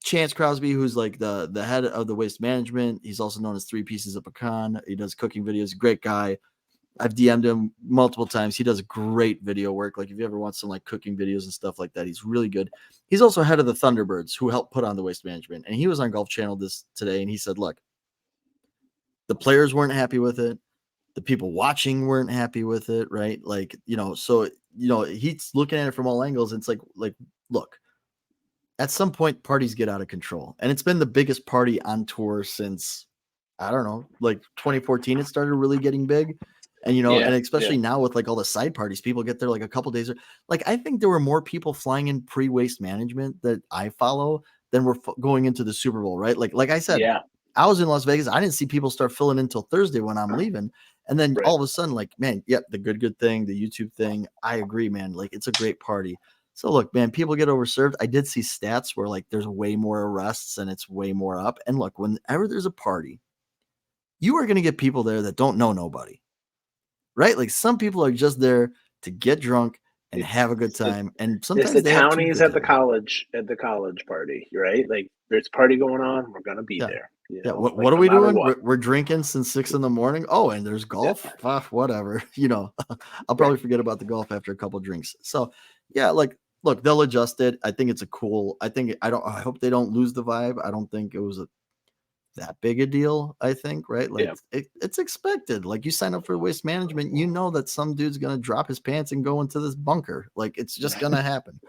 Chance Crosby, who's the head of the Waste Management. He's also known as 3 Pieces of Pecan. He does cooking videos. Great guy. I've DM'd him multiple times. He does great video work. If you ever want some cooking videos and stuff like that, he's really good. He's also head of the Thunderbirds, who helped put on the Waste Management. And he was on Golf Channel today, and he said, look, the players weren't happy with it. The people watching weren't happy with it, right? Like, so he's looking at it from all angles. And it's like, look, at some point parties get out of control. And it's been the biggest party on tour since, I don't know, like 2014, it started really getting big. And, and especially now with like all the side parties, people get there like a couple days. Like, I think there were more people flying in pre-Waste Management that I follow than were going into the Super Bowl, right? Like I said, I was in Las Vegas. I didn't see people start filling in until Thursday when I'm leaving. And then all of a sudden, like, man, the good thing, the YouTube thing. I agree, man. Like, it's a great party. So look, man, people get overserved. I did see stats where like there's way more arrests and it's way more up. And look, whenever there's a party, you are going to get people there that don't know nobody, right? Like some people are just there to get drunk and have a good time. And sometimes it's the they have townies at the college party, right? Like there's a party going on. We're going to be there. What are we doing? We're drinking since 6 a.m. Oh, and there's golf. Whatever. I'll probably forget about the golf after a couple of drinks. So like, look, they'll adjust it. I think it's I hope they don't lose the vibe. I don't think it was that big a deal. I think, right? Like it's expected. Like you sign up for Waste Management, that some dude's going to drop his pants and go into this bunker. Like it's just going to happen.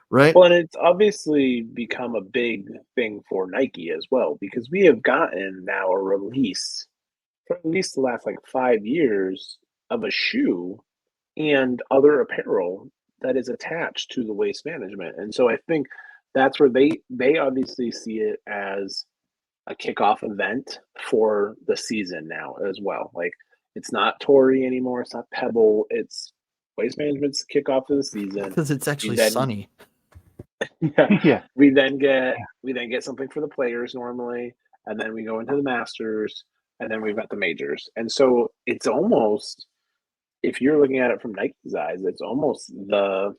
Right. Well, and it's obviously become a big thing for Nike as well, because we have gotten now a release for at least the last like 5 years of a shoe and other apparel that is attached to the Waste Management. And so I think that's where they obviously see it as a kickoff event for the season now as well. Like it's not Tory anymore. It's not Pebble. It's Waste Management's kickoff of the season. Because it's actually sunny. We then get something for the players normally, and then we go into the Masters, and then we've got the majors. And so it's almost, if you're looking at it from Nike's eyes, it's almost the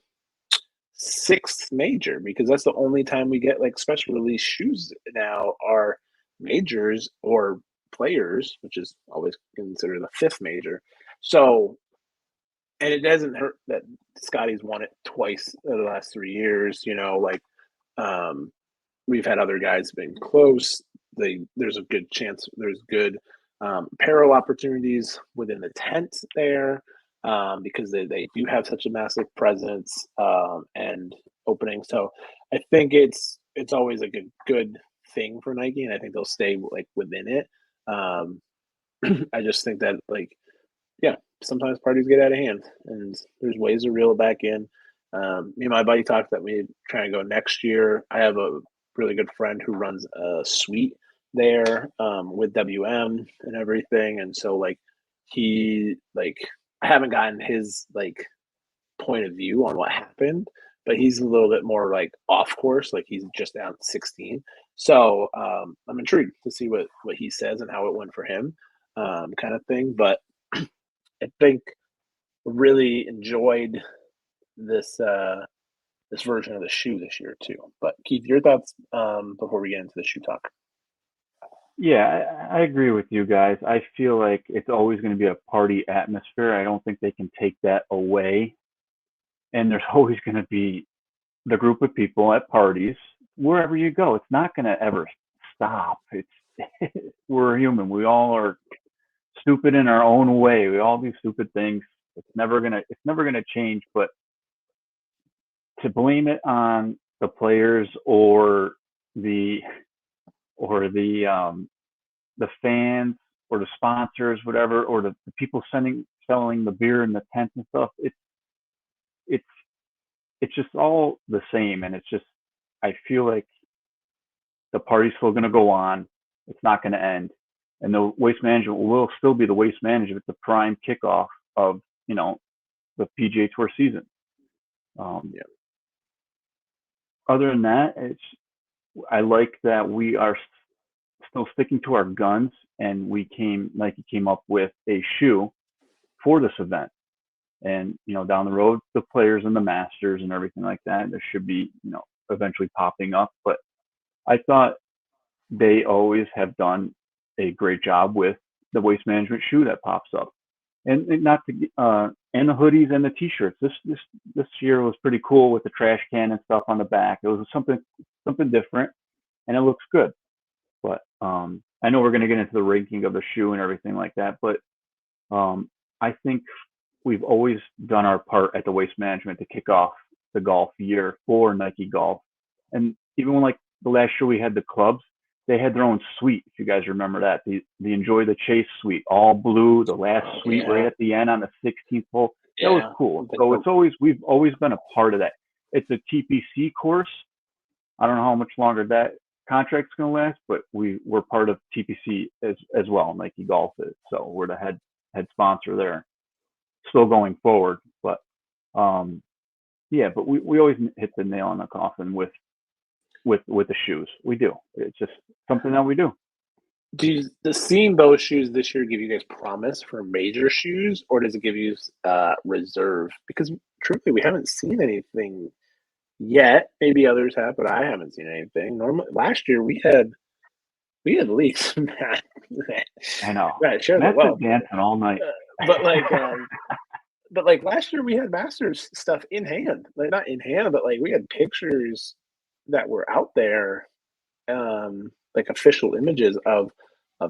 6th major, because that's the only time we get like special release shoes now are majors or players, which is always considered the 5th major. So, and it doesn't hurt that Scotty's won it twice in the last 3 years. We've had other guys been close. There's a good chance there's good apparel opportunities within the tent there, because they do have such a massive presence and opening. So I think it's always a good thing for Nike, and I think they'll stay like within it. I just think that sometimes parties get out of hand, and there's ways to reel it back in. Me and my buddy talked that we try and go next year. I have a really good friend who runs a suite there with WM and everything, and so I haven't gotten his point of view on what happened, but he's a little bit more off course. He's just down 16, so I'm intrigued to see what he says and how it went for him, kind of thing. But I think really enjoyed this version of the shoe this year too. But Keith, your thoughts before we get into the shoe talk? Yeah, I agree with you guys. I feel like it's always going to be a party atmosphere. I don't think they can take that away. And there's always going to be the group of people at parties wherever you go. It's not going to ever stop. We're human. We all are stupid in our own way. We all do stupid things. It's never gonna change. But to blame it on the players or the fans or the sponsors, whatever, or the people selling the beer in the tents and stuff, it's just all the same. And it's just, I feel like the party's still going to go on. It's not going to end. And the Waste Management will still be the Waste Management, the prime kickoff of, the PGA Tour season. Other than that, I like that we are still sticking to our guns, and Nike came up with a shoe for this event. And, down the road, the players and the Masters and everything like that, there should be, eventually popping up. But I thought they always have done a great job with the Waste Management shoe that pops up, and not to and the hoodies and the T-shirts. This year was pretty cool with the trash can and stuff on the back. It was something different, and it looks good. But I know we're going to get into the ranking of the shoe and everything like that, but I think we've always done our part at the Waste Management to kick off the golf year for Nike Golf. And even when like the last year we had the clubs, they had their own suite. If you guys remember that, the Enjoy the Chase suite, all blue, the last suite right at the end on the 16th hole. That was cool. So we've always been a part of that. It's a TPC course. I don't know how much longer that contract's going to last, but we're part of TPC as well. Nike Golf is, so we're the head sponsor there. Still going forward, but yeah, but we always hit the nail on the coffin with the shoes. We do. It's just something that we do. Does seeing those shoes this year give you guys promise for major shoes, or does it give you reserve? Because truly, we haven't seen anything yet. Maybe others have, but I haven't seen anything. Last year we had leaks. Matt, I know. Matt shared Matt's well, dancing all night. But like last year we had Masters stuff in hand, like not in hand, but like we had pictures that were out there, like official images of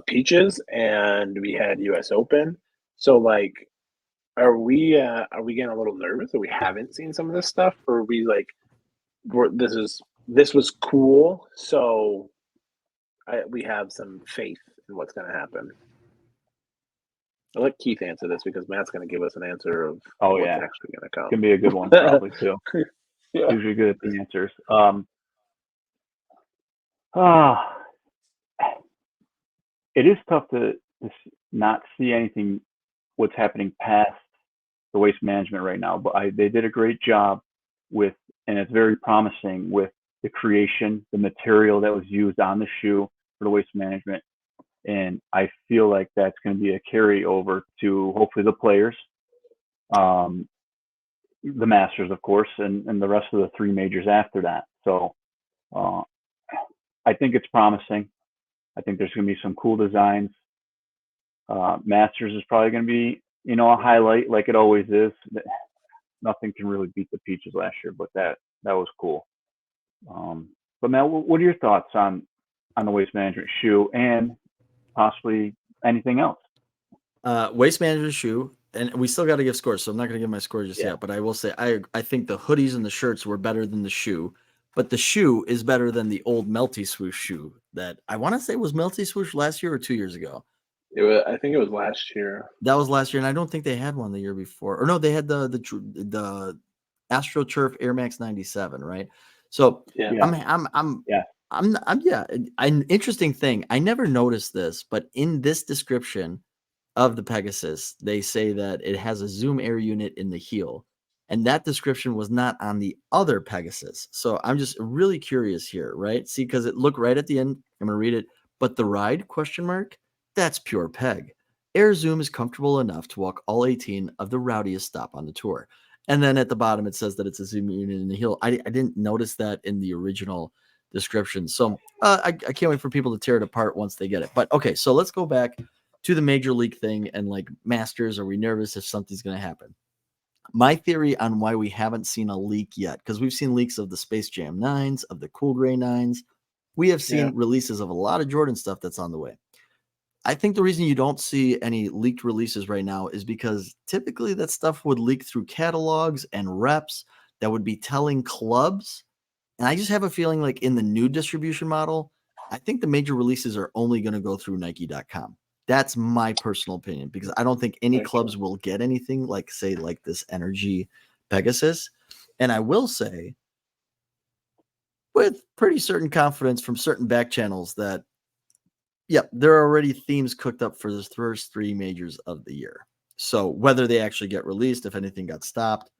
Peaches, and we had U.S. Open. So like, are we getting a little nervous that we haven't seen some of this stuff, or are we like, this was cool, so we have some faith in what's going to happen? I'll let Keith answer this because Matt's going to give us an answer of what's actually going to come. It's going to be a good one probably too. Yeah. Usually good at the answers. It is tough to not see anything what's happening past the Waste Management right now, but they did a great job with, and it's very promising with the creation, the material that was used on the shoe for the Waste Management. And I feel like that's going to be a carryover to hopefully the players, the Masters, of course, and the rest of the three majors after that. So I think it's promising. I think there's going to be some cool designs. Masters is probably going to be, a highlight like it always is. Nothing can really beat the Peaches last year, but that was cool. But Matt, what are your thoughts on the Waste Management shoe and possibly anything else? Waste Management shoe, and we still got to give scores, so I'm not going to give my score just yet, but I will say I think the hoodies and the shirts were better than the shoe, but the shoe is better than the old Melty Swoosh shoe that I want to say was Melty Swoosh last year or 2 years ago. I think it was last year. That was last year, and I don't think they had one the year before. Or no, they had the AstroTurf Air Max 97, right? So an interesting thing. I never noticed this, but in this description of the Pegasus, they say that it has a Zoom Air unit in the heel, and that description was not on the other Pegasus. So I'm just really curious here, right? See, because it looked right at the end. I'm gonna read it, but the ride ? That's pure peg. Air Zoom is comfortable enough to walk all 18 of the rowdiest stop on the tour. And then at the bottom, it says that it's a Zoom unit in the heel. I didn't notice that in the original description. So I can't wait for people to tear it apart once they get it. But okay, so let's go back to the major league thing and like Masters. Are we nervous if something's going to happen? My theory on why we haven't seen a leak yet, because we've seen leaks of the Space Jam 9s, of the Cool Gray 9s. We have seen releases of a lot of Jordan stuff that's on the way. I think the reason you don't see any leaked releases right now is because typically that stuff would leak through catalogs and reps that would be telling clubs. And I just have a feeling like in the new distribution model, I think the major releases are only going to go through Nike.com. That's my personal opinion, because I don't think any clubs will get anything like, say, like this Energy Pegasus. And I will say with pretty certain confidence from certain back channels that there are already themes cooked up for the first three majors of the year. So whether they actually get released, if anything got stopped,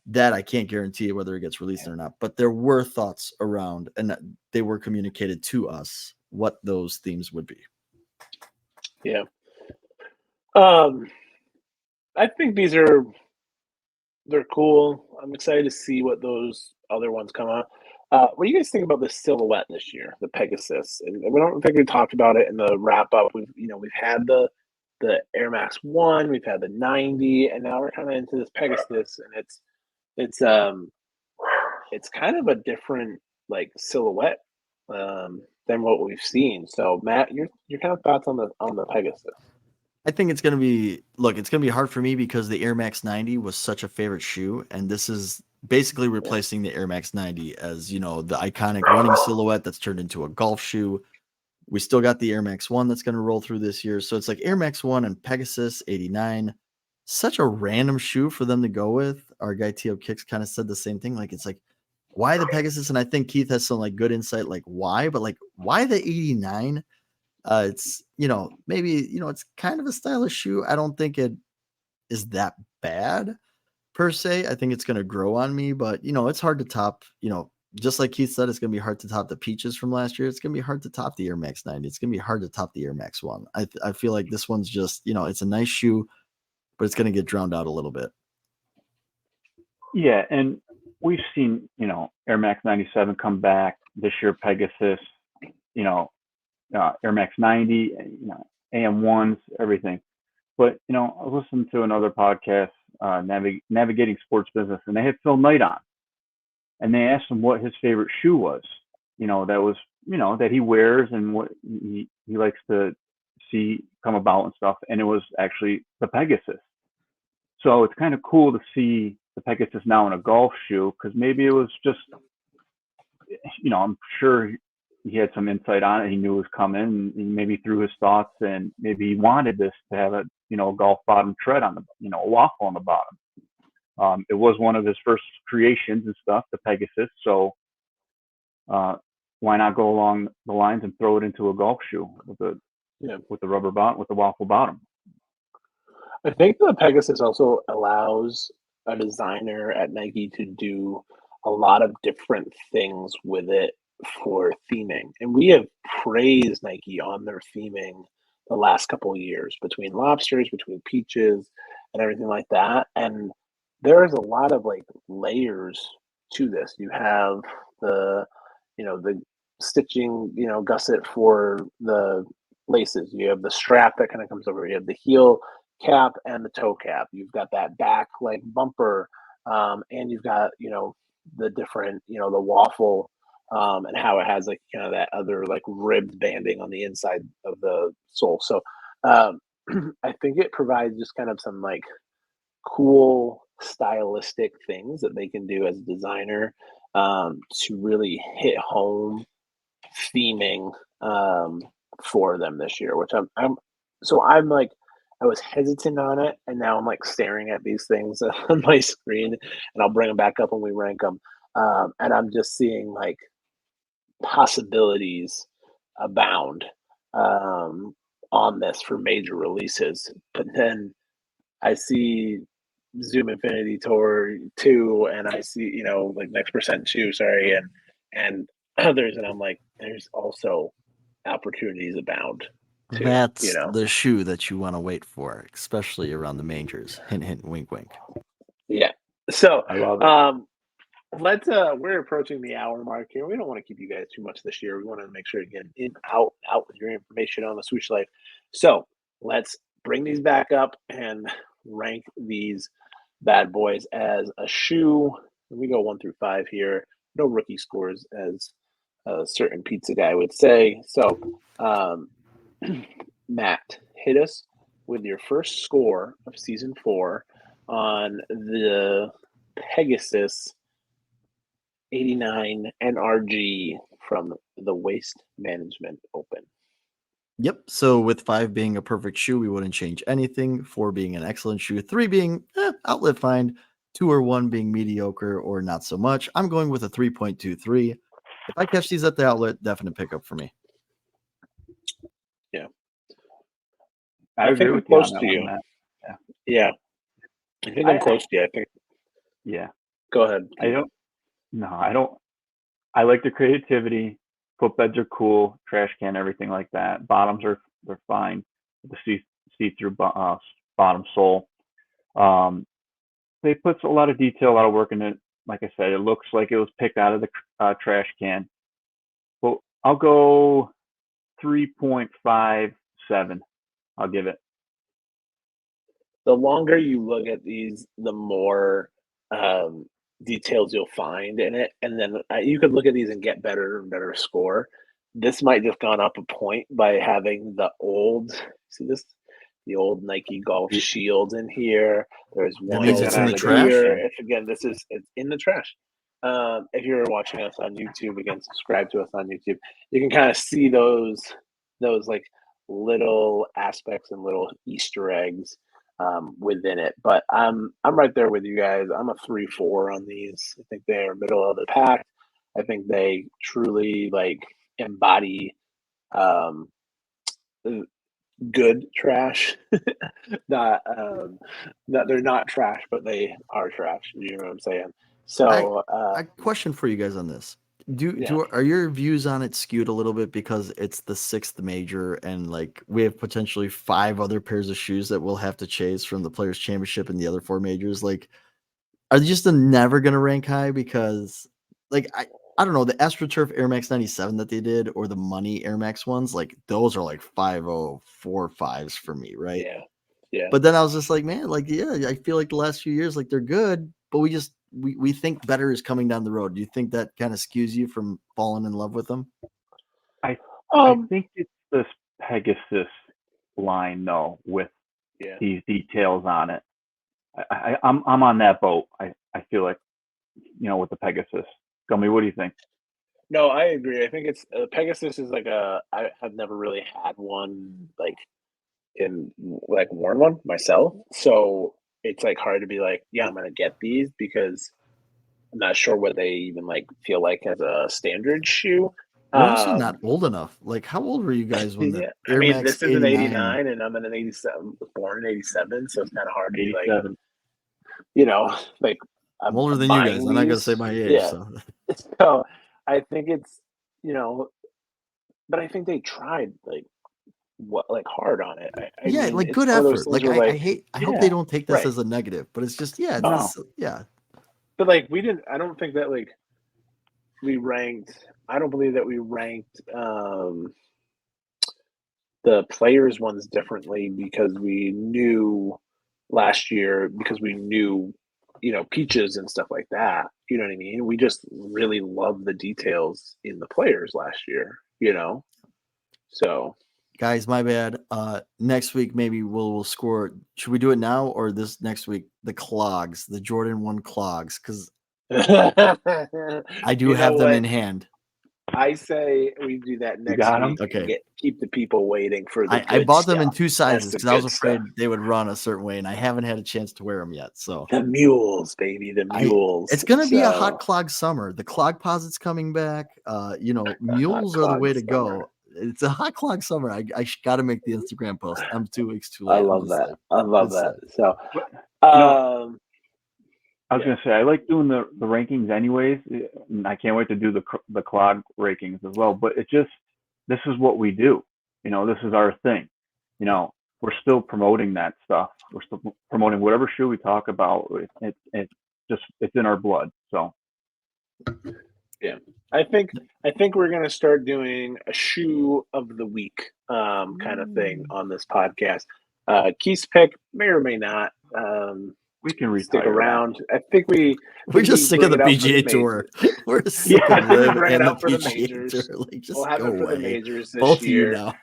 that I can't guarantee whether it gets released or not. But there were thoughts around, and they were communicated to us what those themes would be. Yeah. I think they're cool. I'm excited to see what those other ones come out. What do you guys think about the silhouette this year, the Pegasus? And we don't think we talked about it in the wrap up. We've had the Air Max 1, we've had the 90, and now we're kind of into this Pegasus, and it's kind of a different like silhouette. than what we've seen. So, Matt, your kind of thoughts on the Pegasus? I think it's gonna be it's gonna be hard for me because the Air Max 90 was such a favorite shoe, and this is basically replacing the Air Max 90 as the iconic running silhouette that's turned into a golf shoe. We still got the Air Max 1 that's gonna roll through this year, so it's like Air Max 1 and Pegasus 89. Such a random shoe for them to go with. Our guy Tio Kicks kind of said the same thing. Like it's like, why the Pegasus? And I think Keith has some like good insight, like why, but like why the 89? It's maybe it's kind of a stylish shoe. I don't think it is that bad per se. I think it's going to grow on me, but it's hard to top. Just like Keith said, it's going to be hard to top the Peaches from last year. It's going to be hard to top the Air Max 90. It's going to be hard to top the Air Max 1. I feel like this one's just it's a nice shoe, but it's going to get drowned out a little bit. Yeah, and we've seen Air Max 97 come back this year. Pegasus, Air Max 90, AM1s, everything. But, I was listening to another podcast, Navigating Sports Business, and they had Phil Knight on. And they asked him what his favorite shoe was, that was, that he wears and what he likes to see come about and stuff. And it was actually the Pegasus. So it's kind of cool to see the Pegasus now in a golf shoe, because maybe it was just, I'm sure he had some insight on it. He knew it was coming, and he maybe threw his thoughts, and maybe he wanted this to have a golf bottom tread on the a waffle on the bottom. It was one of his first creations and stuff, the Pegasus. So why not go along the lines and throw it into a golf shoe with the rubber bottom, with the waffle bottom? I think the Pegasus also allows a designer at Nike to do a lot of different things with it for theming. And we have praised Nike on their theming the last couple of years, between lobsters, between peaches, and everything like that. And there is a lot of like layers to this. You have the stitching, gusset for the laces. You have the strap that kind of comes over. You have the heel cap and the toe cap. You've got that back like bumper, and you've got the different the waffle, and how it has like kind of that other like ribbed banding on the inside of the sole. So I think it provides just kind of some like cool stylistic things that they can do as a designer, to really hit home theming for them this year, which I'm like, I was hesitant on it, and now I'm like staring at these things on my screen, and I'll bring them back up when we rank them, and I'm just seeing like possibilities abound on this for major releases. But then I see Zoom Infinity Tour 2, and I see like Next Percent 2, sorry, and others, and I'm like, there's also opportunities abound. That's the shoe that you want to wait for, especially around the majors. Hint, hint, wink, wink. Yeah. So I love it. let's we're approaching the hour mark here. We don't want to keep you guys too much this year. We want to make sure to get out with your information on the Swoosh Life. So let's bring these back up and rank these bad boys as a shoe. We go 1 through 5 here. No rookie scores, as a certain pizza guy would say. So Matt, hit us with your first score of season 4 on the Pegasus 89 NRG from the Waste Management Open. Yep. So with 5 being a perfect shoe, we wouldn't change anything. 4 being an excellent shoe. 3 being outlet fine. 2 or 1 being mediocre or not so much. I'm going with a 3.23. If I catch these at the outlet, definite pickup for me. Yeah. I agree with close you to you. Yeah. I think I'm close to you. I think. Yeah. Go ahead. I don't. I like the creativity. Footbeds are cool. Trash can, everything like that. Bottoms they're fine. The see-through bottom sole. They put a lot of detail, a lot of work in it. Like I said, it looks like it was picked out of the trash can. Well, I'll go 3.57. I'll give it. The longer you look at these, the more details you'll find in it, and then you could look at these and get better and better score. this might just gone up a point by having the old, see this, the old Nike Golf Shield in here. There's That one means it's in the over trash? here. If again, it's in the trash. If you're watching us on YouTube, again, subscribe to us on YouTube. You can kind of see those like little aspects and little Easter eggs within it. But I'm right there with you guys. I'm a 3-4 on these. I think they're middle of the pack. I think they truly like embody good trash. Not that they're not trash, but they are trash. You know what I'm saying? So a question for you guys on this. Yeah. Are your views on it skewed a little bit because it's the 6th major and like we have potentially 5 other pairs of shoes that we'll have to chase from the Players Championship and the other 4 majors? Like, are they just never gonna rank high? Because like I don't know, the AstroTurf Air Max 97 that they did or the Money Air Max ones, like those are like 5.045s for me, right? Yeah. Yeah. But then I was just like, man, like, yeah, I feel like the last few years, like they're good, but we think better is coming down the road. Do you think that kind of skews you from falling in love with them? I Um, think it's this Pegasus line though with yeah. these details on it. I'm on that boat. I feel like, you know, with the Pegasus. Gumby, what do you think? No, I agree. I think it's Pegasus is like I have never really had one like in like worn one myself. So it's like hard to be like, yeah, I'm gonna get these because I'm not sure what they even like feel like as a standard shoe. You're also not old enough. Like, how old were you guys when the Yeah, I Air mean, Max this is an 89? 89 and I'm in an 87, was born in 87, so it's kind of hard to be like, 87. you know, like I'm older than you buying guys. I'm not gonna these. say my age. Yeah. So So I think it's, you know, but I think they tried like what like hard on it. I yeah, mean, like it's good one of those effort. things Like where I like, hate. I hope they yeah, don't take this right. as a negative, but it's just yeah, No. yeah. But like we didn't. I don't think that like we ranked. I don't believe that we ranked the players ones differently because we knew last year because we knew Peaches and stuff like that. You know what I mean? We just really loved the details in the players last year. So Guys, my bad. Next week maybe we'll score. Should we do it now or this next week? The clogs, the Jordan 1 clogs, because I do you know have them what? in hand. I say we do that You next got week. 'em? And Okay. keep the people waiting for the I good bought them in stuff. 2 sizes That's the because I was good afraid stuff. they would run a certain way, and I haven't had a chance to wear them yet. So The mules, baby, the mules. it's gonna be a hot So, clog summer. The clog posit's coming back. hot Mules are the clog way to summer. go. It's a hot clog summer. I got to make the Instagram post. I'm 2 weeks too I late. I'm love just that. like, I love it's that. like, So, But, you know, I was yeah. gonna say I like doing the rankings anyways. And I can't wait to do the clog rankings as well. But this is what we do. You know, this is our thing. You know, we're still promoting that stuff. We're still promoting whatever shoe we talk about. It's in our blood. So Yeah. I think we're gonna start doing a shoe of the week kind of thing on this podcast. Keith's pick may or may not we can stick retire around. I think we we're just sick of the bring it out for PGA the Tour. majors. We're sick I of think we Live bring it and the out for the PGA majors. Tour. Like, We'll just have go it for the away. majors this Both of you year. now.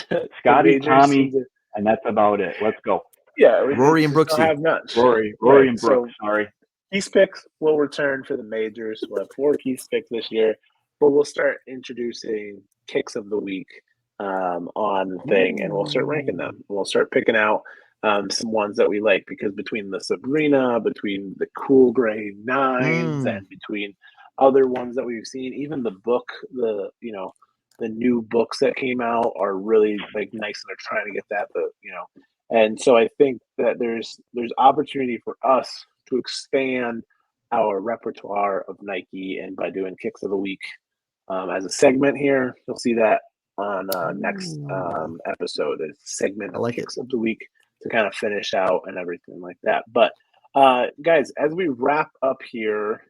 The Scotty, majors Tommy, season. and that's about it. Let's go. Yeah, we Rory and just don't Brooksy. have nuts. Rory Right. and So Brooks. Sorry. Keith's picks will return for the majors. We'll have 4 Keith's picks this year, but we'll start introducing kicks of the week on the thing, and we'll start ranking them. We'll start picking out some ones that we like because between the Sabrina, between the Cool Gray Nines, and between other ones that we've seen, even the book, the new books that came out are really like nice, and they're trying to get that, and so I think that there's opportunity for us to expand our repertoire of Nike, and by doing kicks of the week as a segment here, you'll see that on next episode, a segment of like kicks of the week to kind of finish out and everything like that. But guys, as we wrap up here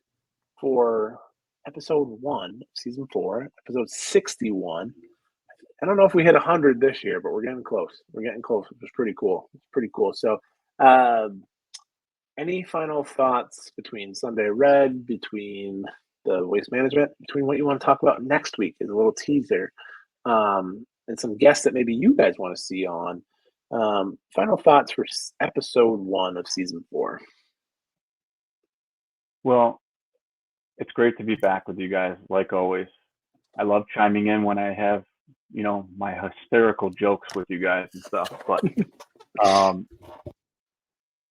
for episode 1, season 4, episode 61. I don't know if we hit 100 this year, but we're getting close. We're getting close, which is pretty cool. It's pretty cool. So, any final thoughts between Sunday Red, between the waste management, between what you want to talk about next week is a little teaser, and some guests that maybe you guys want to see on. Final thoughts for episode 1 of season 4. Well, it's great to be back with you guys, like always. I love chiming in when I have, my hysterical jokes with you guys and stuff. But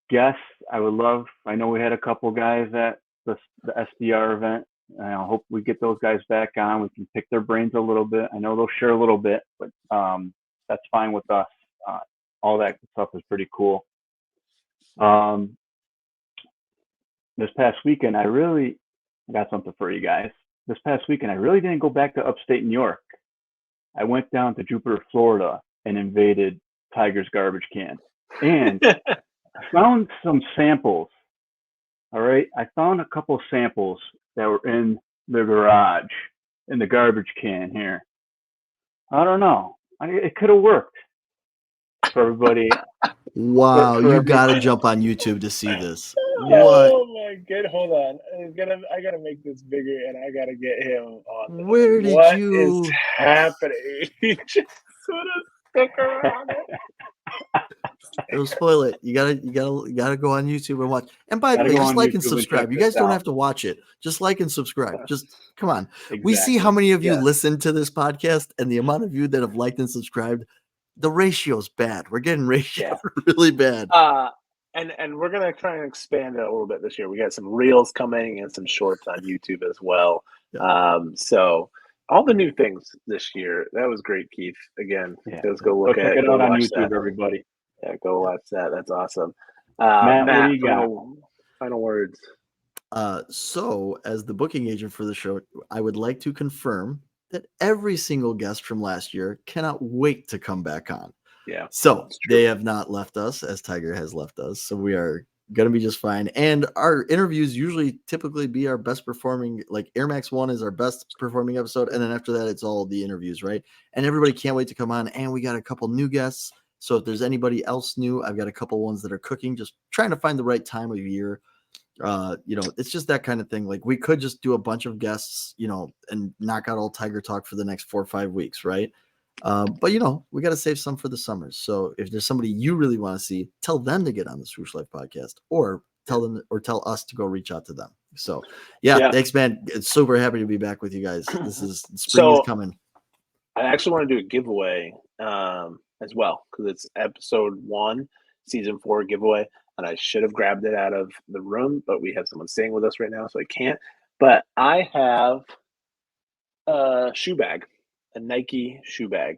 guests, I would love. I know we had a couple guys at the SDR event. I hope we get those guys back on. We can pick their brains a little bit. I know they'll share a little bit, but that's fine with us. All that stuff is pretty cool. This past weekend, I got something for you guys. This past weekend, I really didn't go back to upstate New York. I went down to Jupiter, Florida, and invaded Tiger's garbage can. And I found some samples. All right. I found a couple of samples that were in the garage, in the garbage can here. I don't know. It could have worked for everybody. Wow, you got to jump on YouTube to see this. What? Oh my god! Hold on, I gotta make this bigger, and I gotta get him on. Where did what you? is happening? He just put a sticker on it. Don't spoil it. You gotta go on YouTube and watch. And by the way, just like and subscribe. You guys don't have to watch it. Just like and subscribe. Just come on. Exactly. We see how many of you listen to this podcast, and the amount of you that have liked and subscribed. The ratio's bad. We're getting really bad. And we're gonna try and expand it a little bit this year. We got some reels coming and some shorts on YouTube as well. Yeah. So all the new things this year. That was great, Keith. Again, let's go look at it. Check it out on YouTube, everybody. Yeah, go watch that. That's awesome. Matt, what do you final words. So as the booking agent for the show, I would like to confirm that every single guest from last year cannot wait to come back on. Yeah. So they have not left us as Tiger has left us. So we are going to be just fine. And our interviews typically be our best performing, like Air Max 1 is our best performing episode. And then after that, it's all the interviews, right? And everybody can't wait to come on. And we got a couple new guests. So if there's anybody else new, I've got a couple ones that are cooking, just trying to find the right time of year. It's just that kind of thing. Like we could just do a bunch of guests, and knock out all Tiger talk for the next 4 or 5 weeks, right? But we got to save some for the summers. So if there's somebody you really want to see, tell them to get on the Swoosh Life podcast, or tell us to go reach out to them. So thanks, man. It's super happy to be back with you guys. Spring is coming. I actually want to do a giveaway as well, because it's episode 1, season 4 giveaway. And I should have grabbed it out of the room, but we have someone staying with us right now, so I can't. But I have a shoe bag, a Nike shoe bag,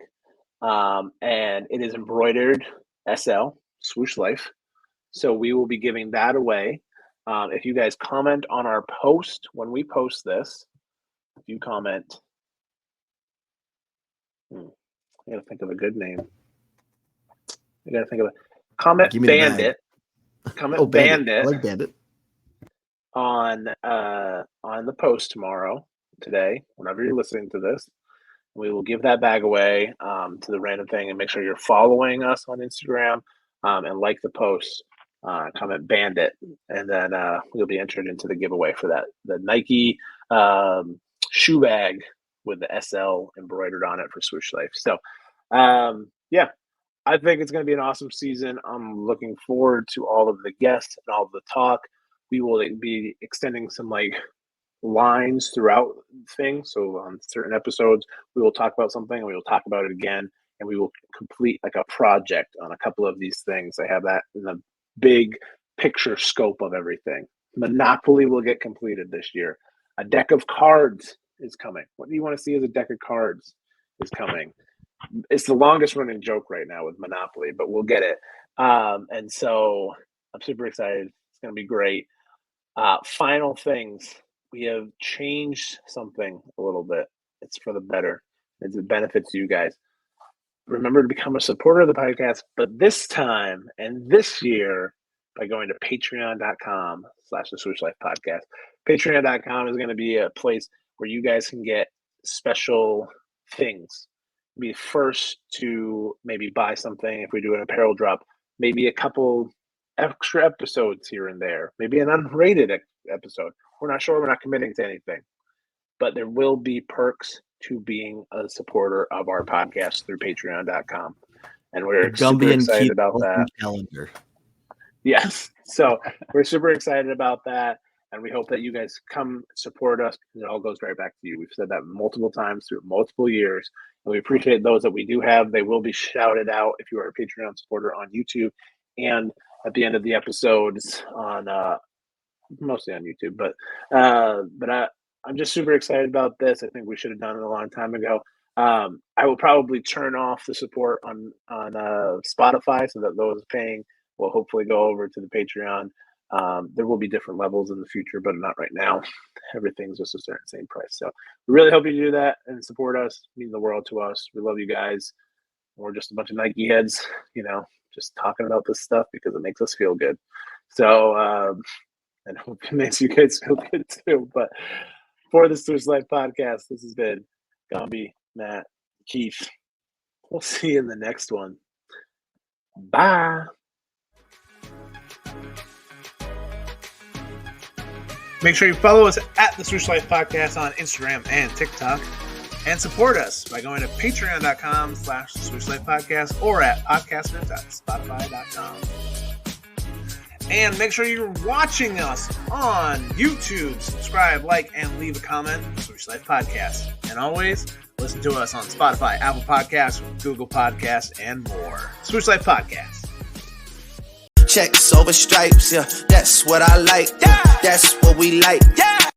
and it is embroidered SL, Swoosh Life. So we will be giving that away. If you guys comment on our post when we post this, if you comment, I gotta think of a good name. Comment Bandit. Comment Bandit. I like Bandit. On the post today, whenever you're listening to this, we will give that bag away to the random thing, and make sure you're following us on Instagram and like the post. Comment Bandit, and then you'll be entered into the giveaway for the Nike shoe bag with the SL embroidered on it for Swoosh Life. So I think it's going to be an awesome season. I'm looking forward to all of the guests and all of the talk. We will be extending some lines throughout things. So on certain episodes, we will talk about something and we will talk about it again. And we will complete a project on a couple of these things. I have that in the big picture scope of everything. Monopoly will get completed this year. A deck of cards is coming. What do you want to see as a deck of cards is coming? It's the longest running joke right now with Monopoly, but we'll get it. And so I'm super excited. It's going to be great. Final things. We have changed something a little bit. It's for the better. It benefits you guys. Remember to become a supporter of the podcast, but this time and this year by going to patreon.com/the Swoosh Life Podcast. Patreon.com is going to be a place where you guys can get special things. Be first to maybe buy something if we do an apparel drop, maybe a couple extra episodes here and there, maybe an unrated episode. We're not sure. We're not committing to anything. but there will be perks to being a supporter of our podcast through patreon.com. And we're super excited about that. Calendar. Yes. So we're super excited about that. And we hope that you guys come support us because it all goes right back to you. We've said that multiple times through multiple years. And we appreciate those that we do have. They will be shouted out if you are a Patreon supporter on YouTube and at the end of the episodes on mostly on YouTube. But I'm just super excited about this. I think we should have done it a long time ago. I will probably turn off the support on Spotify so that those paying will hopefully go over to the Patreon. There will be different levels in the future, but not right now. Everything's just a certain same price. So we really hope you do that and support us. It means the world to us. We love you guys. We're just a bunch of Nike heads, just talking about this stuff because it makes us feel good. So, and hope it makes you guys feel good too. But for the Swoosh Life Podcast, this has been Gumby, Matt, Keith. We'll see you in the next one. Bye. Make sure you follow us at the Swoosh Life Podcast on Instagram and TikTok. And support us by going to patreon.com/Swoosh Life Podcast or at podcasters.spotify.com. And make sure you're watching us on YouTube. Subscribe, like, and leave a comment. Swoosh Life Podcast. And always listen to us on Spotify, Apple Podcasts, Google Podcasts, and more. Swoosh Life Podcast. Checks over stripes, yeah, that's what I like. Yeah, that's what we like. Yeah.